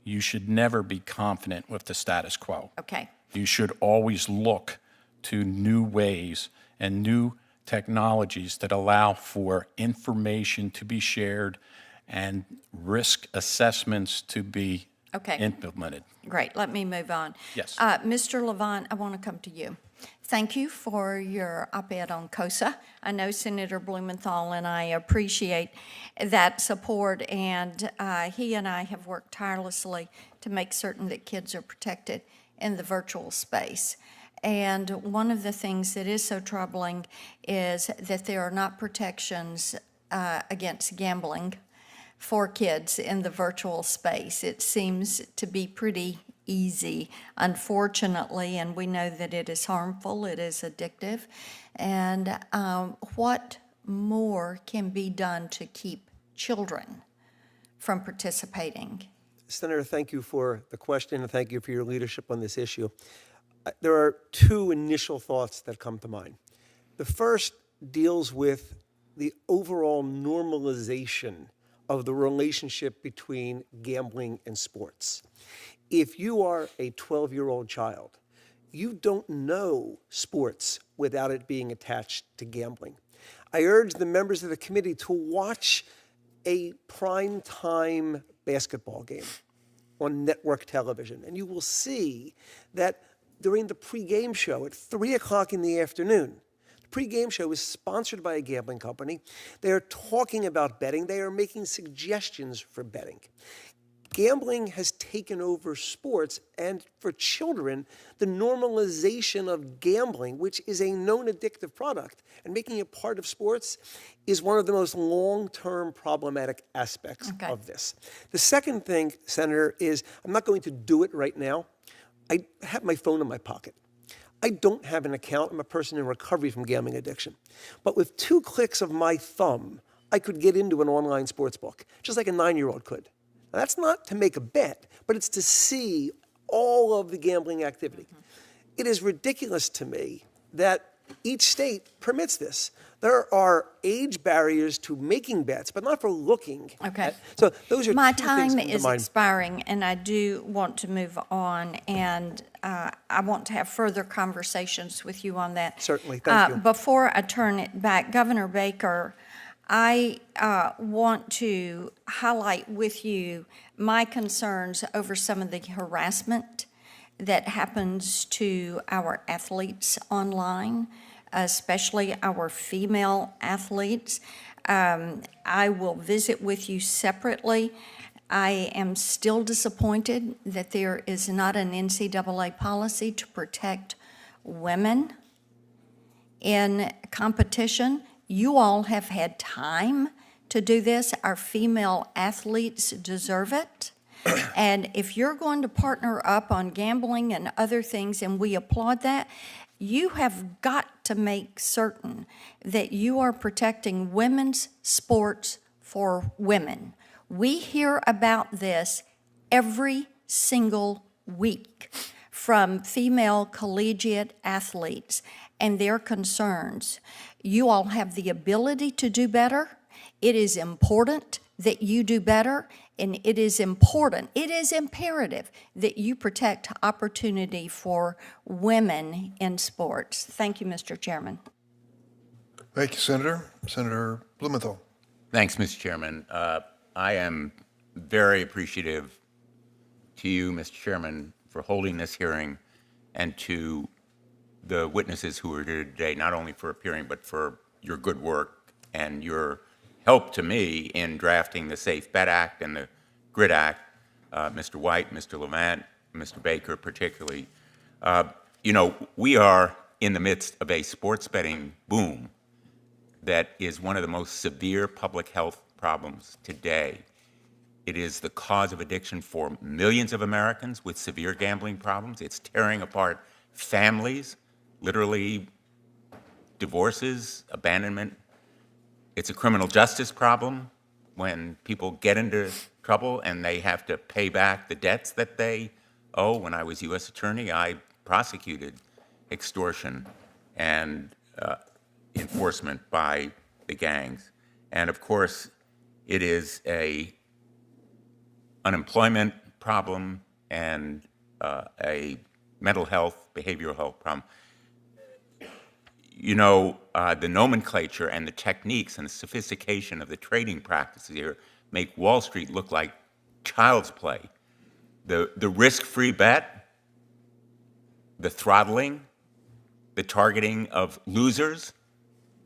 you should never be confident with the status quo. Okay. You should always look to new ways and new technologies that allow for information to be shared and risk assessments to be implemented. Great. Let me move on. Yes. Mr. Levant, I want to come to you. Thank you for your op-ed on COSA. I know Senator Blumenthal and I appreciate that support, and he and I have worked tirelessly to make certain that kids are protected in the virtual space. And one of the things that is so troubling is that there are not protections against gambling for kids in the virtual space. It seems to be pretty easy, unfortunately, and we know that it is harmful, it is addictive. And what more can be done to keep children from participating? Senator, thank you for the question, and thank you for your leadership on this issue. There are two initial thoughts that come to mind. The first deals with the overall normalization of the relationship between gambling and sports. If you are a 12-year-old child, you don't know sports without it being attached to gambling. I urge the members of the committee to watch a prime-time basketball game on network television, and you will see that during the pregame show at 3 o'clock in the afternoon, the pregame show is sponsored by a gambling company. They are talking about betting. They are making suggestions for betting. Gambling has taken over sports, and for children, the normalization of gambling, which is a known addictive product, and making it part of sports is one of the most long-term problematic aspects of this. The second thing, Senator, is I'm not going to do it right now. I have my phone in my pocket. I don't have an account. I'm a person in recovery from gambling addiction. But with 2 clicks of my thumb, I could get into an online sports book, just like a 9-year-old could. Now, that's not to make a bet, but it's to see all of the gambling activity. It is ridiculous to me that each state permits this. There are age barriers to making bets, but not for looking. Okay. So those are my two time things is expiring, and I do want to move on, and I want to have further conversations with you on that. Certainly. Thank you. Before I turn it back, Governor Baker, I want to highlight with you my concerns over some of the harassment that happens to our athletes online, especially our female athletes. I will visit with you separately. I am still disappointed that there is not an NCAA policy to protect women in competition. You all have had time to do this. Our female athletes deserve it. And if you're going to partner up on gambling and other things, and we applaud that, you have got to make certain that you are protecting women's sports for women. We hear about this every single week from female collegiate athletes and their concerns. You all have the ability to do better. It is important that you do better, and it is important, it is imperative that you protect opportunity for women in sports. Thank you, Mr. Chairman. Thank you, Senator. Senator Blumenthal. Thanks, Mr. Chairman. I am very appreciative to you, Mr. Chairman, for holding this hearing, and to the witnesses who are here today, not only for appearing, but for your good work and your help to me in drafting the Safe Bet Act and the GRID Act, Mr. White, Mr. Levant, Mr. Baker particularly. You know, we are in the midst of a sports betting boom that is one of the most severe public health problems today. It is the cause of addiction for millions of Americans with severe gambling problems. It's tearing apart families, literally divorces, abandonment. It's a criminal justice problem when people get into trouble and they have to pay back the debts that they owe. When I was U.S. Attorney, I prosecuted extortion and enforcement by the gangs. And of course, it is a unemployment problem and a mental health, behavioral health problem. You know, the nomenclature and the techniques and the sophistication of the trading practices here make Wall Street look like child's play. The risk-free bet, the throttling, the targeting of losers,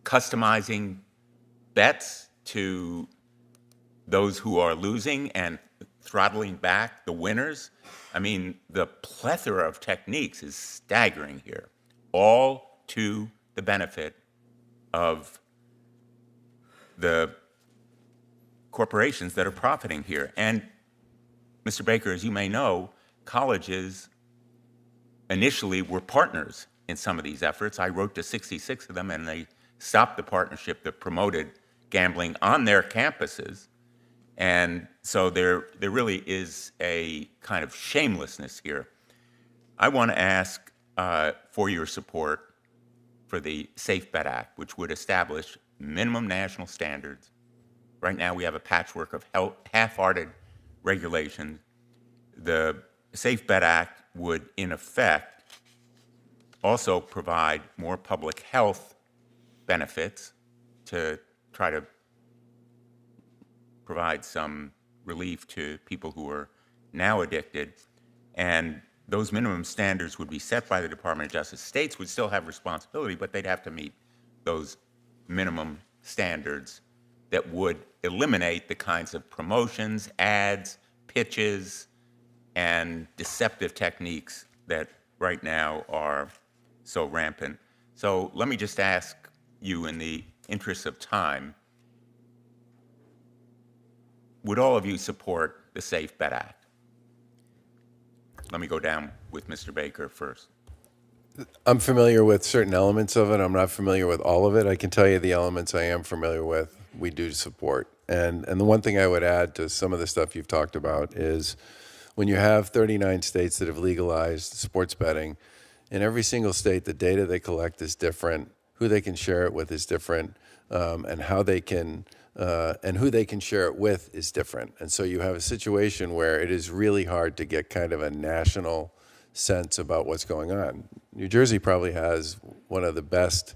customizing bets to those who are losing and throttling back the winners. I mean, the plethora of techniques is staggering here, all to the benefit of the corporations that are profiting here. And Mr. Baker, as you may know, colleges initially were partners in some of these efforts. I wrote to 66 of them, and they stopped the partnership that promoted gambling on their campuses. And so there really is a kind of shamelessness here. I want to ask for your support for the Safe Bet Act, which would establish minimum national standards. Right now we have a patchwork of half-hearted regulations. The Safe Bet Act would, in effect, also provide more public health benefits to try to provide some relief to people who are now addicted. And those minimum standards would be set by the Department of Justice. States would still have responsibility, but they'd have to meet those minimum standards that would eliminate the kinds of promotions, ads, pitches, and deceptive techniques that right now are so rampant. So let me just ask you, in the interest of time, would all of you support the Safe Bet Act? Let me go down with Mr. Baker first. I'm familiar with certain elements of it. I'm not familiar with all of it. I can tell you the elements I am familiar with, we do support. And the one thing I would add to some of the stuff you've talked about is when you have 39 states that have legalized sports betting, in every single state, the data they collect is different, who they can share it with is different, and how they can and who they can share it with is different. And so you have a situation where it is really hard to get kind of a national sense about what's going on. New Jersey probably has one of the best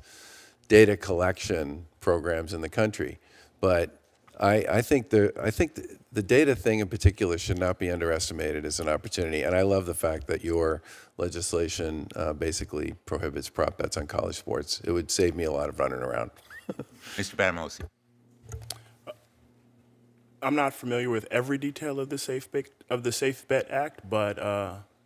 data collection programs in the country, but I think the data thing in particular should not be underestimated as an opportunity. And I love the fact that your legislation basically prohibits prop bets on college sports. It would save me a lot of running around. Mr. Batamosi. I'm not familiar with every detail of the Safe Bet Act, but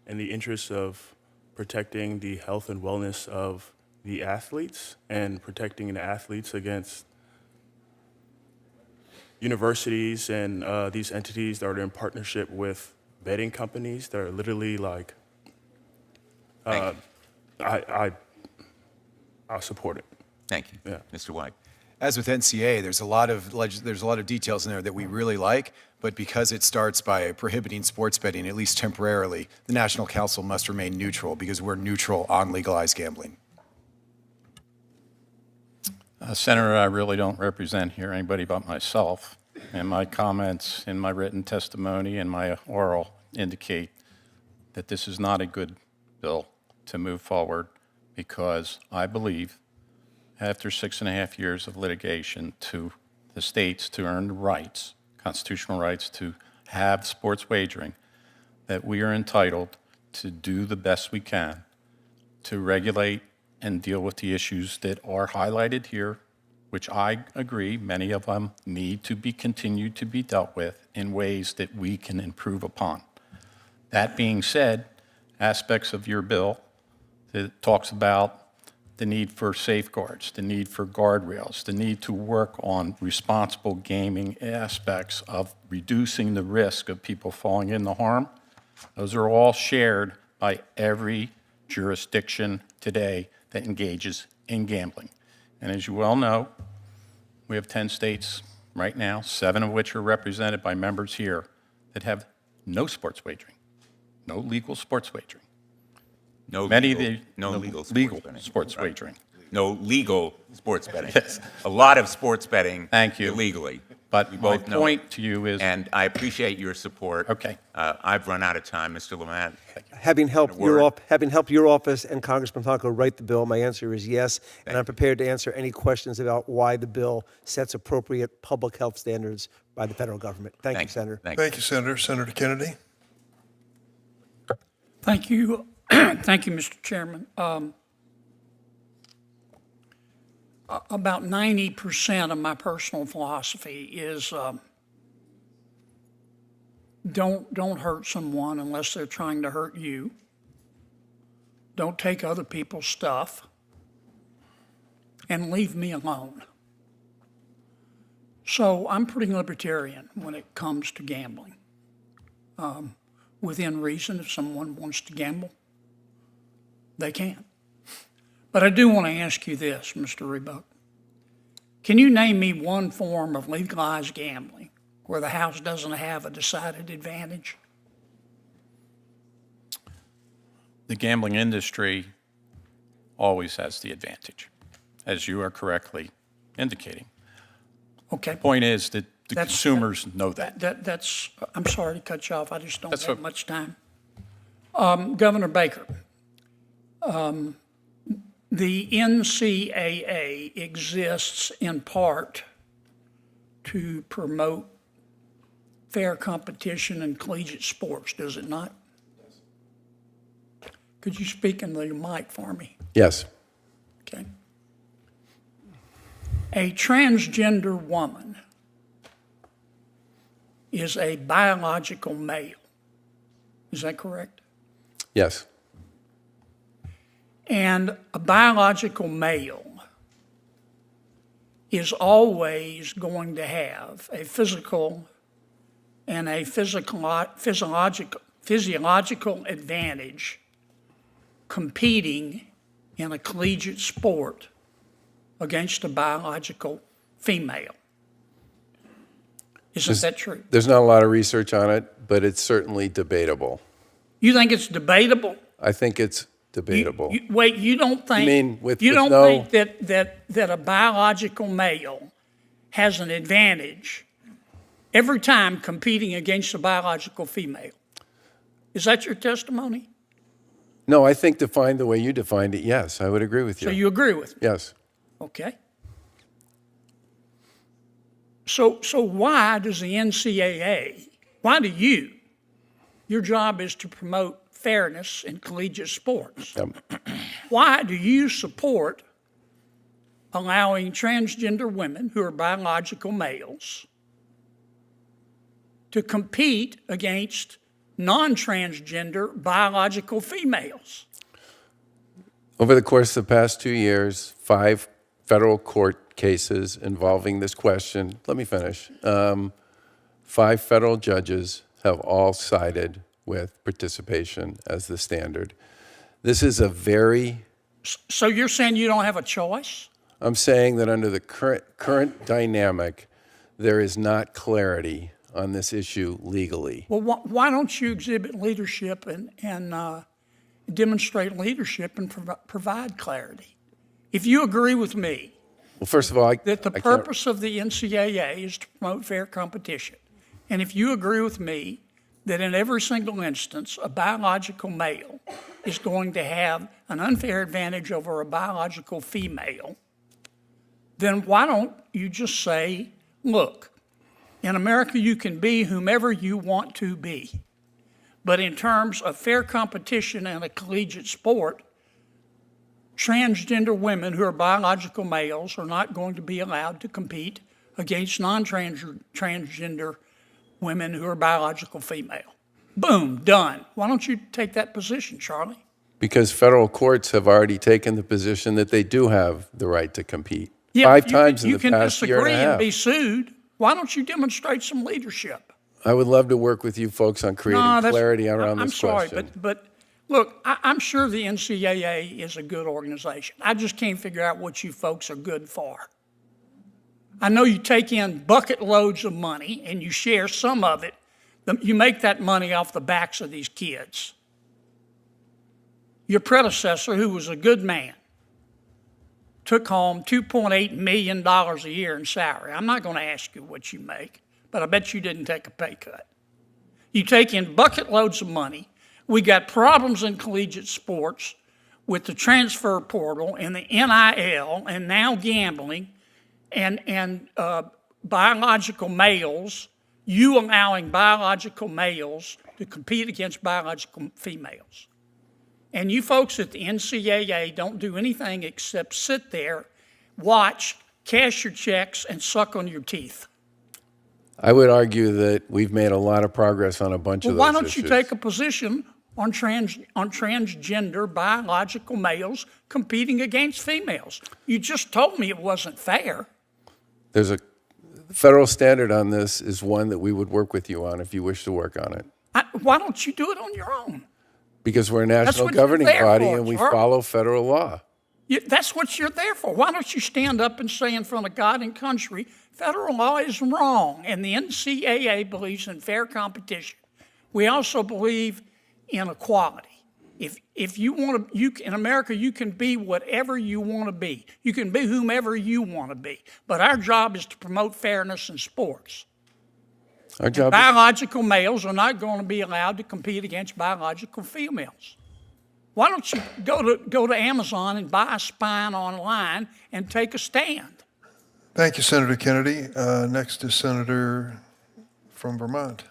in the interest of protecting the health and wellness of the athletes and protecting the athletes against universities and these entities that are in partnership with betting companies that are literally like, I'll support it. Thank you. Yeah. Mr. White. As with NCAA, there's a lot of details in there that we really like, but because it starts by prohibiting sports betting, at least temporarily, the National Council must remain neutral because we're neutral on legalized gambling. Senator, I really don't represent here anybody but myself, and my comments in my written testimony and my oral indicate that this is not a good bill to move forward because I believe after 6.5 years of litigation to the states to earn the rights, constitutional rights to have sports wagering, that we are entitled to do the best we can to regulate and deal with the issues that are highlighted here, which I agree many of them need to be continued to be dealt with in ways that we can improve upon. That being said, aspects of your bill that talks about the need for safeguards, the need for guardrails, the need to work on responsible gaming aspects of reducing the risk of people falling into harm, those are all shared by every jurisdiction today that engages in gambling. And as you well know, we have 10 states right now, 7 of which are represented by members here, that have no sports wagering, no legal sports wagering. No legal sports wagering. No legal sports betting. Yes. A lot of sports betting Thank you. illegally. But We my both know point it. to you is, And I appreciate your support. Okay. I've run out of time, Mr. Lamont. Having helped In a word. your office and Congressman Tonko write the bill, my answer is yes, and I'm prepared to answer any questions about why the bill sets appropriate public health standards by the federal government. Thank you, Senator. Thank you, Senator. Senator Kennedy. Thank you. Thank you, Mr. Chairman. About 90% of my personal philosophy is don't hurt someone unless they're trying to hurt you. Don't take other people's stuff. And leave me alone. So I'm pretty libertarian when it comes to gambling. Within reason, if someone wants to gamble, they can. But I do want to ask you this, Mr. Rebuck. Can you name me one form of legalized gambling where the House doesn't have a decided advantage? the gambling industry always has the advantage, as you are correctly indicating. Okay. The point is that the consumers know that. That's, I'm sorry to cut you off. I just don't That's have much time. Governor Baker, the NCAA exists in part to promote fair competition in collegiate sports, does it not? Could you speak into the mic for me? Yes. Okay. A transgender woman is a biological male. Is that correct? Yes. And a biological male is always going to have a physical and a physiological advantage competing in a collegiate sport against a biological female. Isn't that true? There's not a lot of research on it, but it's certainly debatable. You think it's debatable? I think it's debatable. Wait, you don't think? mean with you don't no- think that a biological male has an advantage every time competing against a biological female? Is that your testimony? No, I think defined the way you defined it, yes, I would agree with you. So you agree with me? Yes. Okay. So why does the NCAA, why do you, your job is to promote fairness in collegiate sports. Why do you support allowing transgender women who are biological males to compete against non-transgender biological females? Over the course of the past 2 years, 5 federal court cases involving this question, let me finish. 5 federal judges have all sided with participation as the standard. This is a very... So you're saying you don't have a choice? I'm saying that under the current dynamic, there is not clarity on this issue legally. Well, why don't you exhibit leadership and demonstrate leadership and provide clarity? If you agree with me, well, first of all, that the purpose of the NCAA is to promote fair competition, and if you agree with me that in every single instance, a biological male is going to have an unfair advantage over a biological female, then why don't you just say, look, in America you can be whomever you want to be, but in terms of fair competition in a collegiate sport, transgender women who are biological males are not going to be allowed to compete against non-transgender women who are biological female. Boom, done. Why don't you take that position, Charlie? Because federal courts have already taken the position that they do have the right to compete. Yeah, 5 times in the past year and a You can disagree and half. be sued. Why don't you demonstrate some leadership? I would love to work with you folks on creating clarity around this question. I'm sorry, but look, I'm sure the NCAA is a good organization. I just can't figure out what you folks are good for. I know you take in bucket loads of money and you share some of it. You make that money off the backs of these kids. Your predecessor, who was a good man, took home $2.8 million a year in salary. I'm not going to ask you what you make, but I bet you didn't take a pay cut. You take in bucket loads of money. We got problems in collegiate sports with the transfer portal and the NIL and now gambling and biological males, you allowing biological males to compete against biological females. And you folks at the NCAA don't do anything except sit there, watch, cash your checks, and suck on your teeth. I would argue that we've made a lot of progress on a bunch of those Why don't issues. you take a position on transgender biological males competing against females? You just told me it wasn't fair. There's a federal standard on this is one that we would work with you on if you wish to work on it. Why don't you do it on your own? Because we're a national what you're governing there body for, and we sir. follow federal law. That's what you're there for. Why don't you stand up and say in front of God and country, federal law is wrong, and the NCAA believes in fair competition. We also believe in equality. If you want to, in America, you can be whatever you want to be. You can be whomever you want to be. But our job is to promote fairness in sports. Our job. Biological males are not going to be allowed to compete against biological females. Why don't you go to Amazon and buy a spine online and take a stand? Thank you, Senator Kennedy. Next is Senator from Vermont.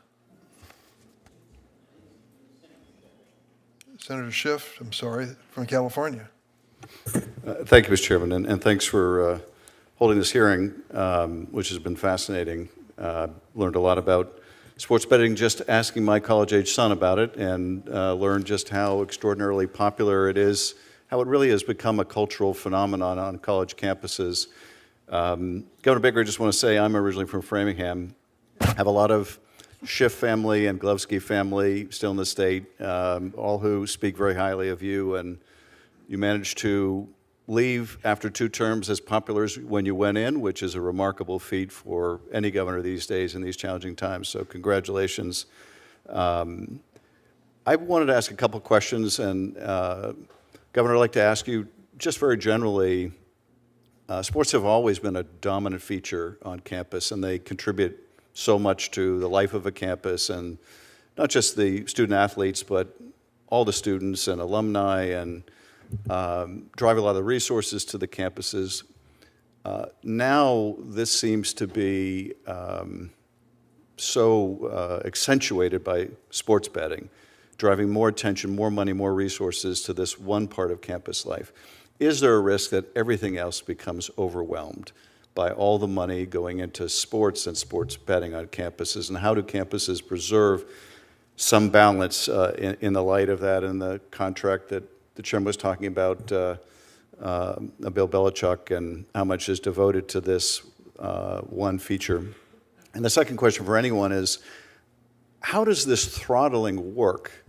Senator Schiff, I'm sorry, from California. Thank you, Mr. Chairman, and thanks for holding this hearing, which has been fascinating. Learned a lot about sports betting just asking my college-age son about it, and learned just how extraordinarily popular it is, how it really has become a cultural phenomenon on college campuses. Governor Baker, I just want to say I'm originally from Framingham. Have a lot of Schiff family and Glovsky family still in the state, all who speak very highly of you, and you managed to leave after 2 terms as popular as when you went in, which is a remarkable feat for any governor these days in these challenging times, so congratulations. I wanted to ask a couple questions, and Governor, I'd like to ask you just very generally, sports have always been a dominant feature on campus, and they contribute so much to the life of a campus, and not just the student athletes, but all the students and alumni, and drive a lot of the resources to the campuses. Now this seems to be so accentuated by sports betting, driving more attention, more money, more resources to this one part of campus life. Is there a risk that everything else becomes overwhelmed by all the money going into sports and sports betting on campuses? And how do campuses preserve some balance in the light of that and the contract that the chairman was talking about, Bill Belichick, and how much is devoted to this one feature? And the second question for anyone is, how does this throttling work,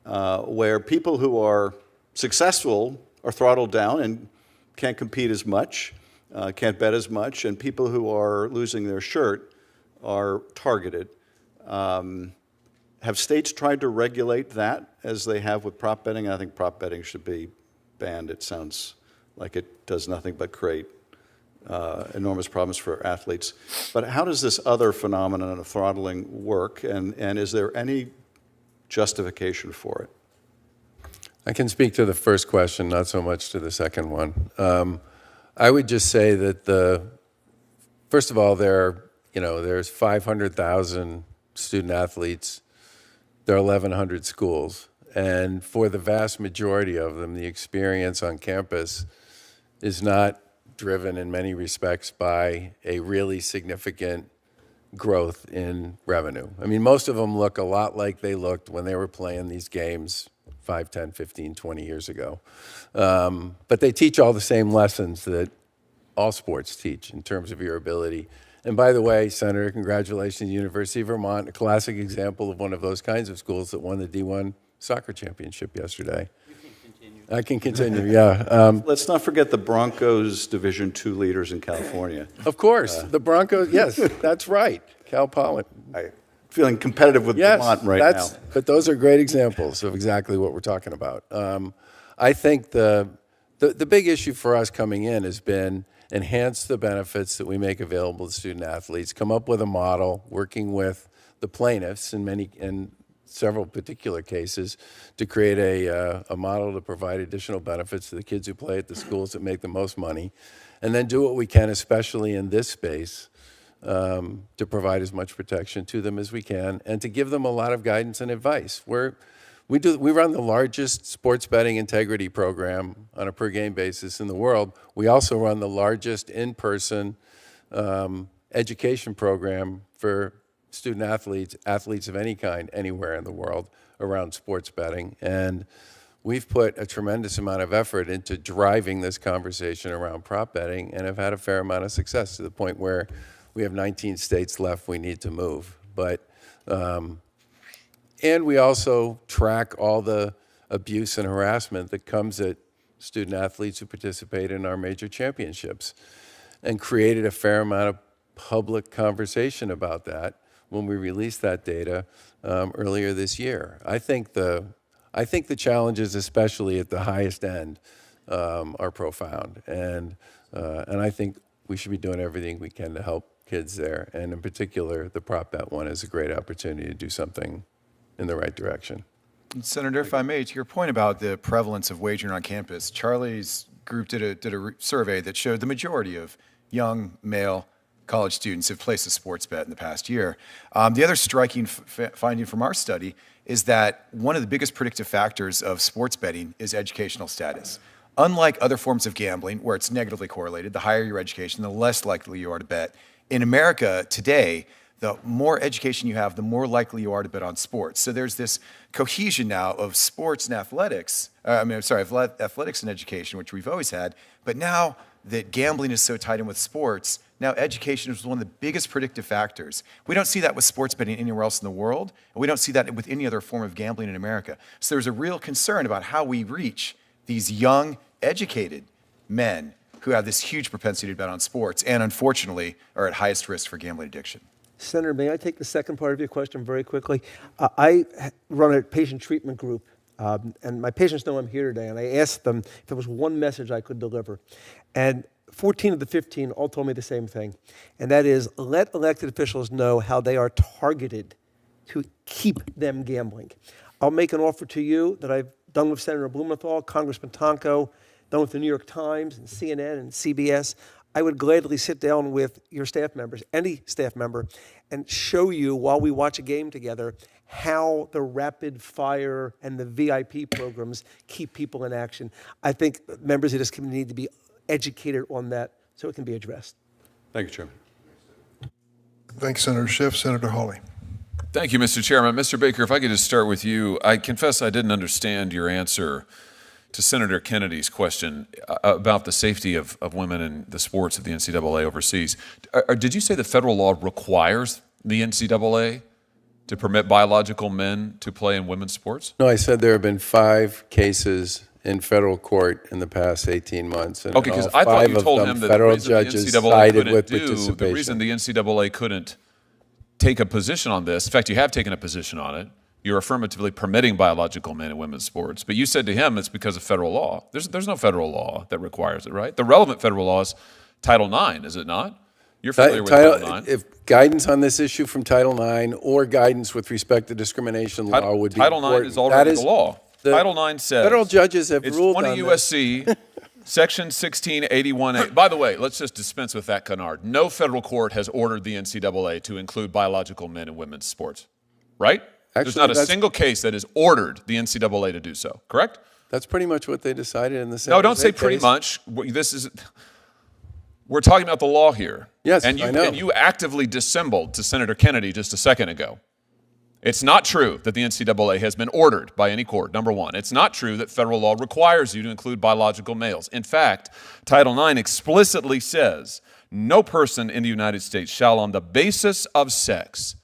where people who are successful are throttled down and can't compete as much, can't bet as much, and people who are losing their shirt are targeted? Have states tried to regulate that as they have with prop betting? I think prop betting should be banned. It sounds like it does nothing but create enormous problems for athletes. But how does this other phenomenon of throttling work, and is there any justification for it? I can speak to the first question, not so much to the second one. I would just say that first of all, there's 500,000 student athletes. There are 1,100 schools, and for the vast majority of them, the experience on campus is not driven in many respects by a really significant growth in revenue. I mean, most of them look a lot like they looked when they were playing these games 5, 10, 15, 20 years ago. But they teach all the same lessons that all sports teach in terms of your ability. And by the way, Senator, congratulations, University of Vermont, a classic example of one of those kinds of schools that won the D1 soccer championship yesterday. I can continue, yeah. Let's not forget the Broncos Division II leaders in California. Of course, the Broncos, yes, that's right, Cal Poly. Feeling competitive with Vermont right now. But those are great examples of exactly what we're talking about. I think the The big issue for us coming in has been enhance the benefits that we make available to student athletes, come up with a model, working with the plaintiffs in several particular cases, to create a model to provide additional benefits to the kids who play at the schools that make the most money, and then do what we can, especially in this space, to provide as much protection to them as we can, and to give them a lot of guidance and advice. We run the largest sports betting integrity program on a per game basis in the world. We also run the largest in-person education program for student athletes of any kind, anywhere in the world around sports betting. And we've put a tremendous amount of effort into driving this conversation around prop betting and have had a fair amount of success, to the point where we have 19 states left we need to move. And we also track all the abuse and harassment that comes at student athletes who participate in our major championships, and created a fair amount of public conversation about that when we released that data earlier this year. I think the challenges, especially at the highest end, are profound, and I think we should be doing everything we can to help kids there. And in particular, the prop bet one is a great opportunity to do something in the right direction. Senator, if I may, to your point about the prevalence of wagering on campus, Charlie's group did a survey that showed the majority of young male college students have placed a sports bet in the past year. The other striking finding from our study is that one of the biggest predictive factors of sports betting is educational status. Unlike other forms of gambling, where it's negatively correlated, the higher your education, the less likely you are to bet. In America today, the more education you have, the more likely you are to bet on sports. So there's this cohesion now of sports and athletics, athletics and education, which we've always had, but now that gambling is so tied in with sports, now education is one of the biggest predictive factors. We don't see that with sports betting anywhere else in the world, and we don't see that with any other form of gambling in America. So there's a real concern about how we reach these young, educated men who have this huge propensity to bet on sports and, unfortunately, are at highest risk for gambling addiction. Senator, may I take the second part of your question very quickly? I run a patient treatment group, and my patients know I'm here today, and I asked them if there was one message I could deliver. And 14 of the 15 all told me the same thing, and that is, let elected officials know how they are targeted to keep them gambling. I'll make an offer to you that I've done with Senator Blumenthal, Congressman Tonko, done with the New York Times and CNN and CBS. I would gladly sit down with your staff members, any staff member, and show you while we watch a game together how the rapid fire and the VIP programs keep people in action. I think members of this committee need to be educated on that so it can be addressed. Thank you, Chairman. Thank you, Senator Schiff. Senator Hawley. Thank you, Mr. Chairman. Mr. Baker, if I could just start with you. I confess I didn't understand your answer to Senator Kennedy's question about the safety of women in the sports of the NCAA overseas. Did you say the federal law requires the NCAA to permit biological men to play in women's sports? No, I said there have been 5 cases in federal court in the past 18 months. And okay, because I thought you told him that federal the reason judges the NCAA sided couldn't with do, participation. the reason the NCAA couldn't take a position on this, in fact, you have taken a position on it, you're affirmatively permitting biological men in women's sports, but you said to him it's because of federal law. There's no federal law that requires it, right? The relevant federal law is Title IX, is it not? You're familiar with Title IX. If guidance on this issue from Title IX or guidance with respect to discrimination law would be Title IX is already the law. Title IX says federal judges have ruled on this. It's 20 U.S.C. Section 1681A. By the way, let's just dispense with that canard. No federal court has ordered the NCAA to include biological men in women's sports, right? There's not a single case that has ordered the NCAA to do so, correct? That's pretty much what they decided in the San No, don't Jose say pretty case. much. We're talking about the law here. Yes, I know. And you actively dissembled to Senator Kennedy just a second ago. It's not true that the NCAA has been ordered by any court, number one. It's not true that federal law requires you to include biological males. In fact, Title IX explicitly says, no person in the United States shall, on the basis of sex,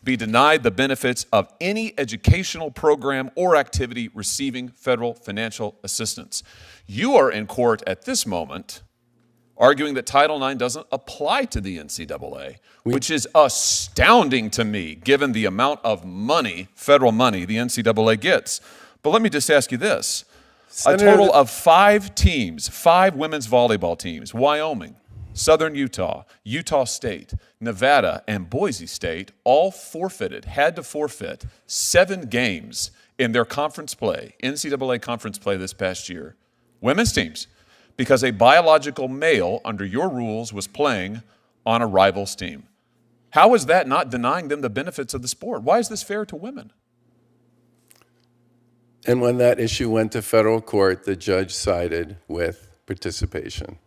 be denied the benefits of any educational program or activity receiving federal financial assistance. You are in court at this moment arguing that Title IX doesn't apply to the NCAA, which is astounding to me given the amount of money, federal money, the NCAA gets. But let me just ask you this. A total of 5 teams, 5 women's volleyball teams, Wyoming, Southern Utah, Utah State, Nevada, and Boise State all had to forfeit 7 games in their conference play, NCAA conference play this past year, women's teams, because a biological male under your rules was playing on a rival's team. How is that not denying them the benefits of the sport? Why is this fair to women? And when that issue went to federal court, the judge sided with participation.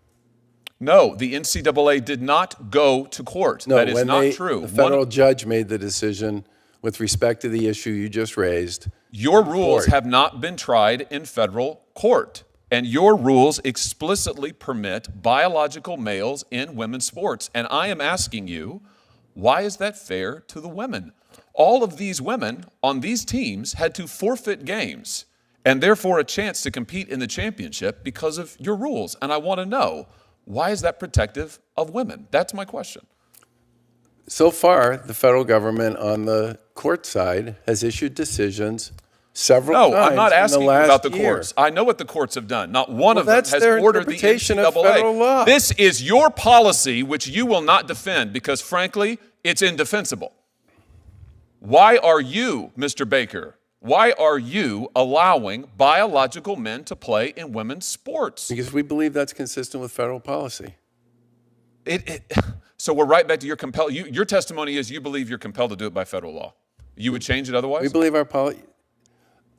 No, the NCAA did not go to court. No, that is not true. The federal judge made the decision with respect to the issue you just raised. Your rules have not been tried in federal court, and your rules explicitly permit biological males in women's sports. And I am asking you, why is that fair to the women? All of these women on these teams had to forfeit games and therefore a chance to compete in the championship because of your rules. And I want to know, why is that protective of women? That's my question. So far, the federal government on the court side has issued decisions several times. No, I'm not asking you about the year. courts. I know what the courts have done. Not one of them that's has their ordered the interpretation of NCAA. federal law. This is your policy, which you will not defend because, frankly, it's indefensible. Why are you, Mr. Baker, why are you allowing biological men to play in women's sports? Because we believe that's consistent with federal policy. So we're right back to your testimony is you believe you're compelled to do it by federal law. You would change it otherwise? We believe our policy.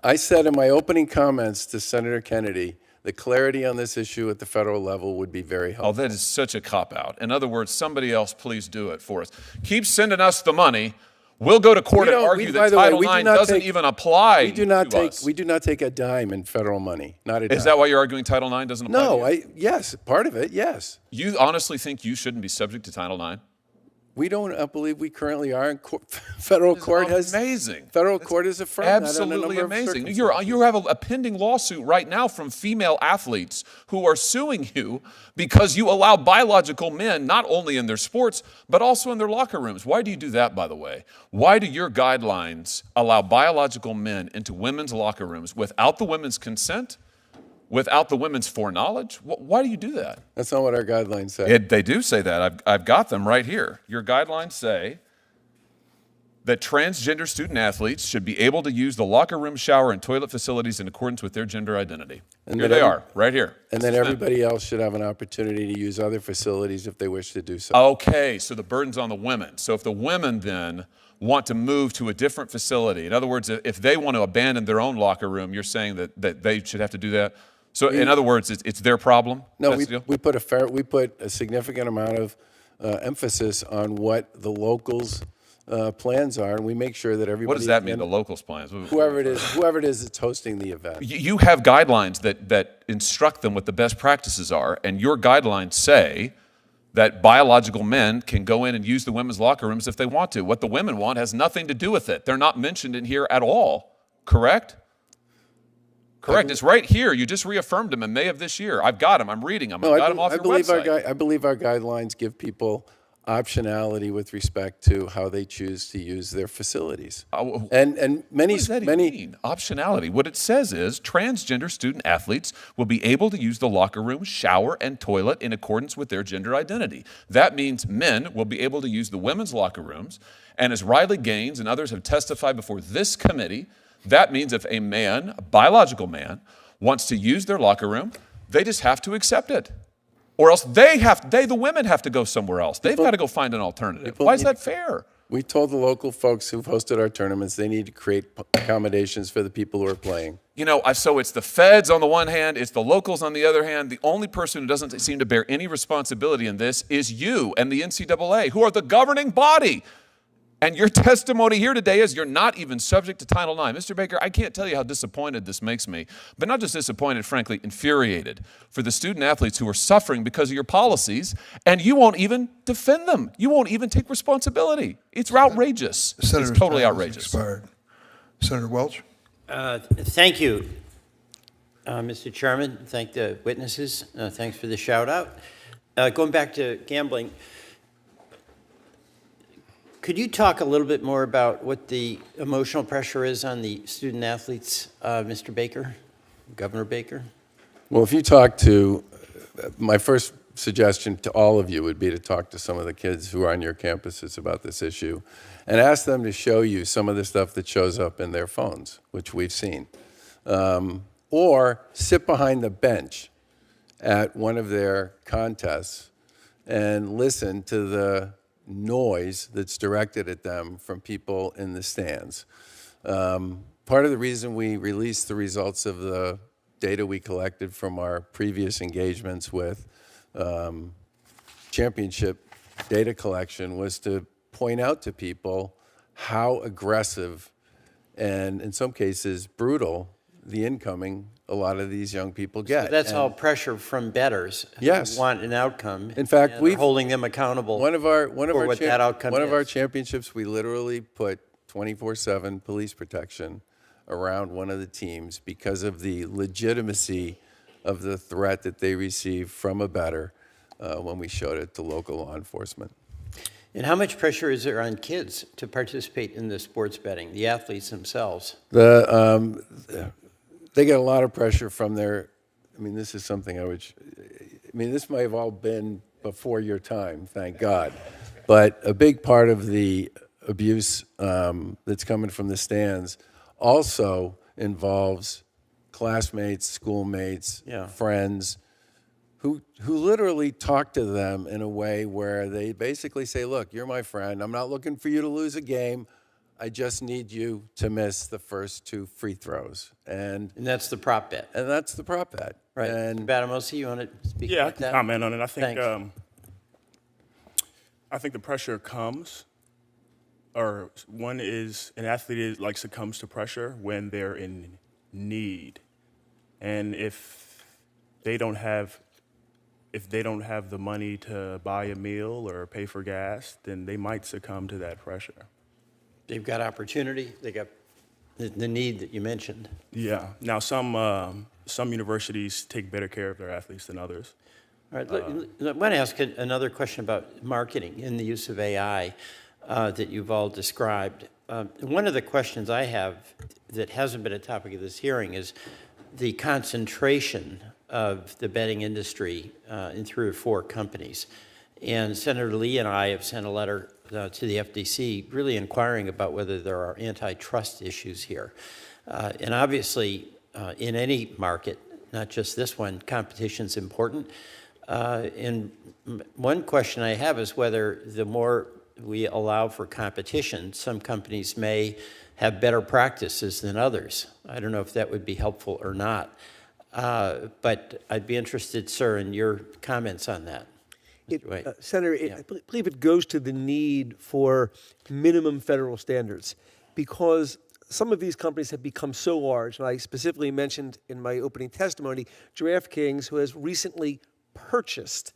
I said in my opening comments to Senator Kennedy, the clarity on this issue at the federal level would be very helpful. Oh, that is such a cop-out. In other words, somebody else please do it for us. Keep sending us the money. We'll go to court and argue that Title IX doesn't even apply to us. We do not take a dime in federal money, not a dime. Is that why you're arguing Title IX doesn't apply to you? Yes, part of it, yes. You honestly think you shouldn't be subject to Title IX? We don't believe we currently are. Federal court has amazing. Federal court has affirmed that on a Absolutely number of amazing. circumstances. You have a pending lawsuit right now from female athletes who are suing you because you allow biological men not only in their sports but also in their locker rooms. Why do you do that, by the way? Why do your guidelines allow biological men into women's locker rooms without the women's consent? Without the women's foreknowledge? Why do you do that? That's not what our guidelines say. They do say that. I've got them right here. Your guidelines say that transgender student athletes should be able to use the locker room, shower, and toilet facilities in accordance with their gender identity. And here that they are, right here. And then everybody else should have an opportunity to use other facilities if they wish to do so. Okay, so the burden's on the women. So if the women then want to move to a different facility, in other words, if they want to abandon their own locker room, you're saying that they should have to do that? So in other words, it's their problem? No, we put a significant amount of emphasis on what the locals' plans are, and we make sure that everybody. What does that mean, the locals' plans? Whoever it is that's hosting the event. You have guidelines that instruct them what the best practices are, and your guidelines say that biological men can go in and use the women's locker rooms if they want to. What the women want has nothing to do with it. They're not mentioned in here at all, correct? Correct. It's right here. You just reaffirmed them in May of this year. I've got them. I'm reading them. I've got them off your website. I believe our guidelines give people optionality with respect to how they choose to use their facilities. And many, what does that even mean? Optionality. What it says is transgender student athletes will be able to use the locker room, shower, and toilet in accordance with their gender identity. That means men will be able to use the women's locker rooms. And as Riley Gaines and others have testified before this committee, that means if a man, a biological man, wants to use their locker room, they just have to accept it. Or else the women have to go somewhere else. They've got to go find an alternative. Why is that fair? We told the local folks who've hosted our tournaments they need to create accommodations for the people who are playing. You know, so it's the feds on the one hand, it's the locals on the other hand. The only person who doesn't seem to bear any responsibility in this is you and the NCAA, who are the governing body. And your testimony here today is you're not even subject to Title IX. Mr. Baker, I can't tell you how disappointed this makes me, but not just disappointed, frankly, infuriated for the student athletes who are suffering because of your policies, and you won't even defend them. You won't even take responsibility. It's outrageous. It's totally outrageous. Expired. Senator Welch. Thank you, Mr. Chairman. Thank the witnesses. Thanks for the shout out. Going back to gambling, could you talk a little bit more about what the emotional pressure is on the student athletes, Mr. Baker? Governor Baker? Well, if you talk to, my first suggestion to all of you would be to talk to some of the kids who are on your campuses about this issue and ask them to show you some of the stuff that shows up in their phones, which we've seen. Or sit behind the bench at one of their contests and listen to the noise that's directed at them from people in the stands. Part of the reason we released the results of the data we collected from our previous engagements with championship data collection was to point out to people how aggressive and in some cases brutal the incoming a lot of these young people get. So that's all pressure from bettors Yes. who want an outcome. In fact, and we're holding them accountable one of our that outcome one of our is. championships, we literally put 24/7 police protection around one of the teams because of the legitimacy of the threat that they received from a bettor when we showed it to local law enforcement. And how much pressure is there on kids to participate in the sports betting, the athletes themselves? They get a lot of pressure from their, I mean, this is something this might have all been before your time, thank God. But a big part of the abuse that's coming from the stands also involves classmates, schoolmates, friends, who literally talk to them in a way where they basically say, look, you're my friend. I'm not looking for you to lose a game. I just need you to miss the first 2 free throws. And that's the prop bet. And that's the prop bet. Right. And Badamosi, you want to speak Yeah, about I can that? comment on it. I think Thanks. I think the pressure comes, or one is an athlete succumbs to pressure when they're in need, and if they don't have the money to buy a meal or pay for gas, then they might succumb to that pressure. They've got opportunity. They got the need that you mentioned. Yeah. Now, some universities take better care of their athletes than others. All right. I want to ask another question about marketing and the use of AI that you've all described. One of the questions I have that hasn't been a topic of this hearing is the concentration of the betting industry in 3 or 4 companies. And Senator Lee and I have sent a letter to the FTC really inquiring about whether there are antitrust issues here. And obviously, in any market, not just this one, competition's important. And one question I have is whether the more we allow for competition, some companies may have better practices than others. I don't know if that would be helpful or not. But I'd be interested, sir, in your comments on that. Senator, I believe it goes to the need for minimum federal standards because some of these companies have become so large, and I specifically mentioned in my opening testimony DraftKings, who has recently purchased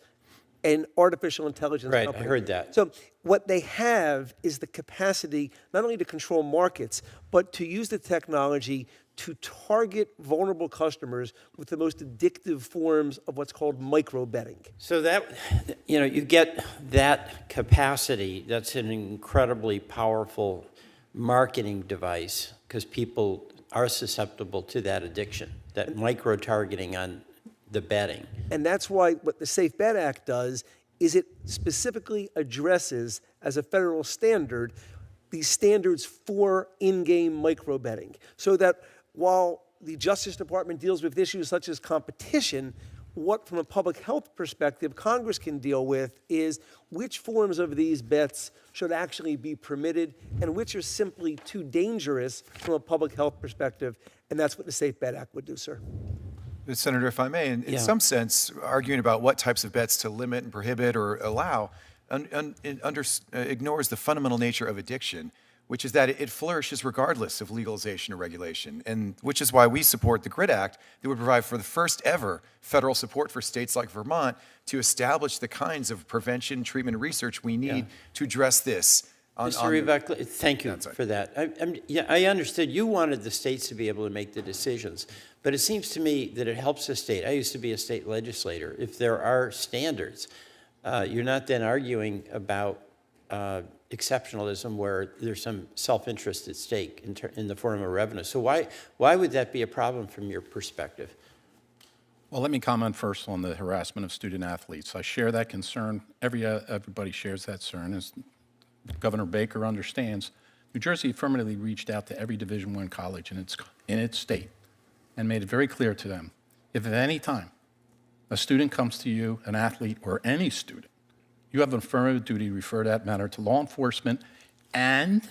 an artificial intelligence company. Right, I heard that. So what they have is the capacity not only to control markets, but to use the technology to target vulnerable customers with the most addictive forms of what's called micro betting. So that, you get that capacity. That's an incredibly powerful marketing device because people are susceptible to that addiction, that micro targeting on the betting. And that's why what the Safe Bet Act does is it specifically addresses, as a federal standard, these standards for in-game micro betting, so that while the Justice Department deals with issues such as competition, what from a public health perspective Congress can deal with is which forms of these bets should actually be permitted and which are simply too dangerous from a public health perspective, and that's what the Safe Bet Act would do, sir. Senator, if I may, in some sense, arguing about what types of bets to limit and prohibit or allow ignores the fundamental nature of addiction, which is that it flourishes regardless of legalization or regulation, and which is why we support the GRID Act that would provide for the first ever federal support for states like Vermont to establish the kinds of prevention, treatment, and research we need to address this. Mr. Rebeck, thank you for that. I understood you wanted the states to be able to make the decisions, but it seems to me that it helps a state. I used to be a state legislator. If there are standards, you're not then arguing about exceptionalism where there's some self-interest at stake in the form of revenue. So why would that be a problem from your perspective? Well, let me comment first on the harassment of student athletes. I share that concern. Everybody shares that concern. As Governor Baker understands, New Jersey affirmatively reached out to every Division I college in its state and made it very clear to them, if at any time a student comes to you, an athlete or any student, you have an affirmative duty to refer that matter to law enforcement, and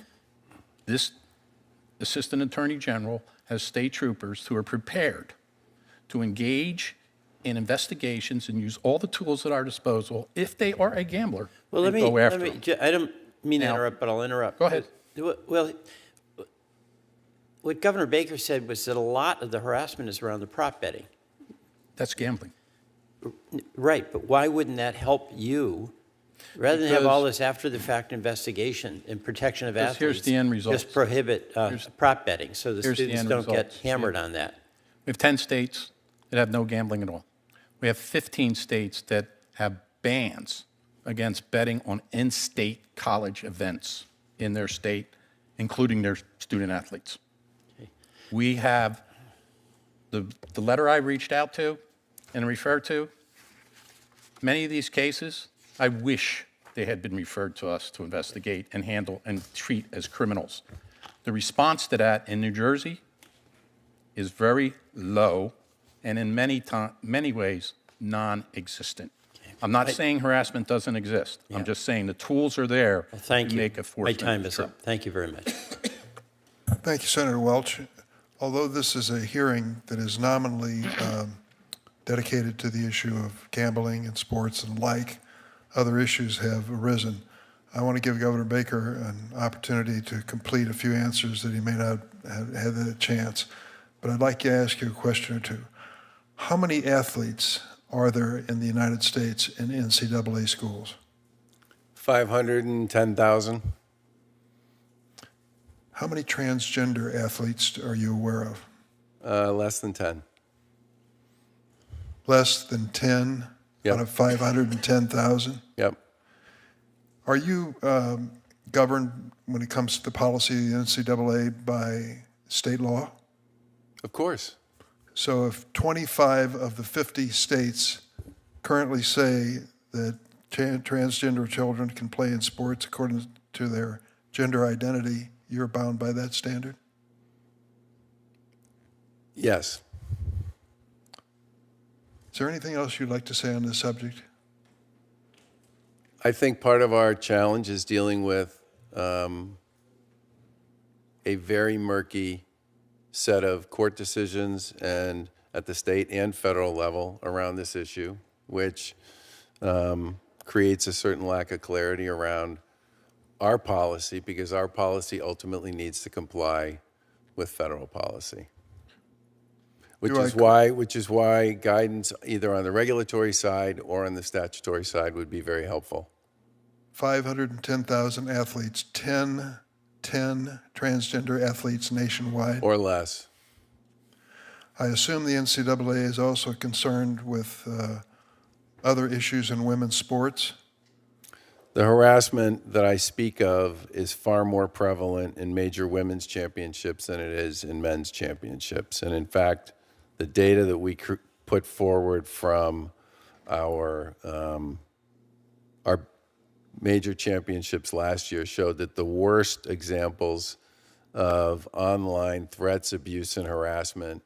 this Assistant Attorney General has state troopers who are prepared to engage in investigations and use all the tools at our disposal if they are a gambler. Well, go after them. I don't mean to interrupt, but I'll interrupt. Go ahead. Well, what Governor Baker said was that a lot of the harassment is around the prop betting. That's gambling. Right, but why wouldn't that help you, rather than have all this after-the-fact investigation and protection of athletes? Here's the end result. Just prohibit prop betting so the students don't get hammered on that. We have 10 states that have no gambling at all. We have 15 states that have bans against betting on in-state college events in their state, including their student athletes. Okay. We have the letter I reached out to and referred to. Many of these cases, I wish they had been referred to us to investigate and handle and treat as criminals. The response to that in New Jersey is very low and in many ways non-existent. I'm not saying harassment doesn't exist. Yeah. I'm just saying the tools are there to make a force. My time is up. Thank you very much. Thank you, Senator Welch. Although this is a hearing that is nominally dedicated to the issue of gambling and sports and other issues have arisen. I want to give Governor Baker an opportunity to complete a few answers that he may not have had the chance. But I'd like to ask you a question or two. How many athletes are there in the United States in NCAA schools? 510,000. How many transgender athletes are you aware of? Less than 10. Less than 10 out of 510,000? Yep. Are you governed when it comes to the policy of the NCAA by state law? Of course. So if 25 of the 50 states currently say that transgender children can play in sports according to their gender identity, you're bound by that standard? Yes. Is there anything else you'd like to say on this subject? I think part of our challenge is dealing with a very murky set of court decisions and at the state and federal level around this issue, which creates a certain lack of clarity around our policy, because our policy ultimately needs to comply with federal policy. Which is why guidance either on the regulatory side or on the statutory side would be very helpful. 510,000 athletes, 10 transgender athletes nationwide? Or less. I assume the NCAA is also concerned with other issues in women's sports? The harassment that I speak of is far more prevalent in major women's championships than it is in men's championships. And in fact, the data that we put forward from our major championships last year showed that the worst examples of online threats, abuse, and harassment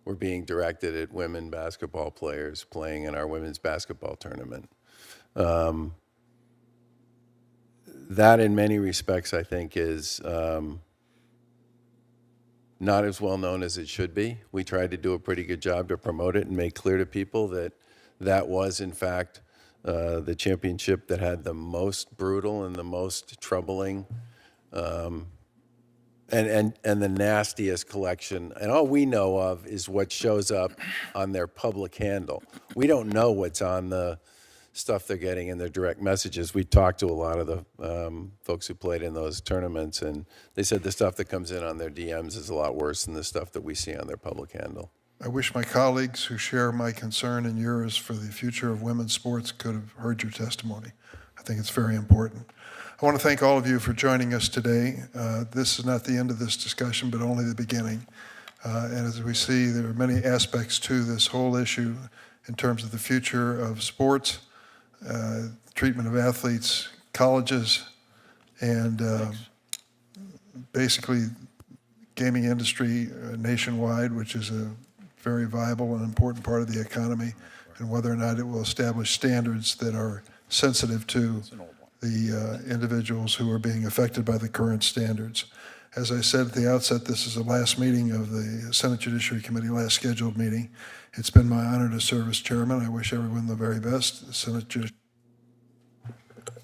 were being directed at women basketball players playing in our women's basketball tournament. That, in many respects, I think, is not as well known as it should be. We tried to do a pretty good job to promote it and make clear to people that that was, in fact, the championship that had the most brutal and the most troubling and the nastiest collection. And all we know of is what shows up on their public handle. We don't know what's on the stuff they're getting in their direct messages. We talked to a lot of the folks who played in those tournaments, and they said the stuff that comes in on their DMs is a lot worse than the stuff that we see on their public handle. I wish my colleagues who share my concern and yours for the future of women's sports could have heard your testimony. I think it's very important. I want to thank all of you for joining us today. This is not the end of this discussion, but only the beginning. And as we see, there are many aspects to this whole issue in terms of the future of sports, treatment of athletes, colleges, and basically gaming industry nationwide, which is a very viable and important part of the economy, and whether or not it will establish standards that are sensitive to the individuals who are being affected by the current standards. As I said at the outset, this is the last meeting of the Senate Judiciary Committee, last scheduled meeting. It's been my honor to serve as chairman. I wish everyone the very best. The Senate Judiciary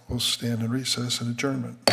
will stand in recess and adjournment.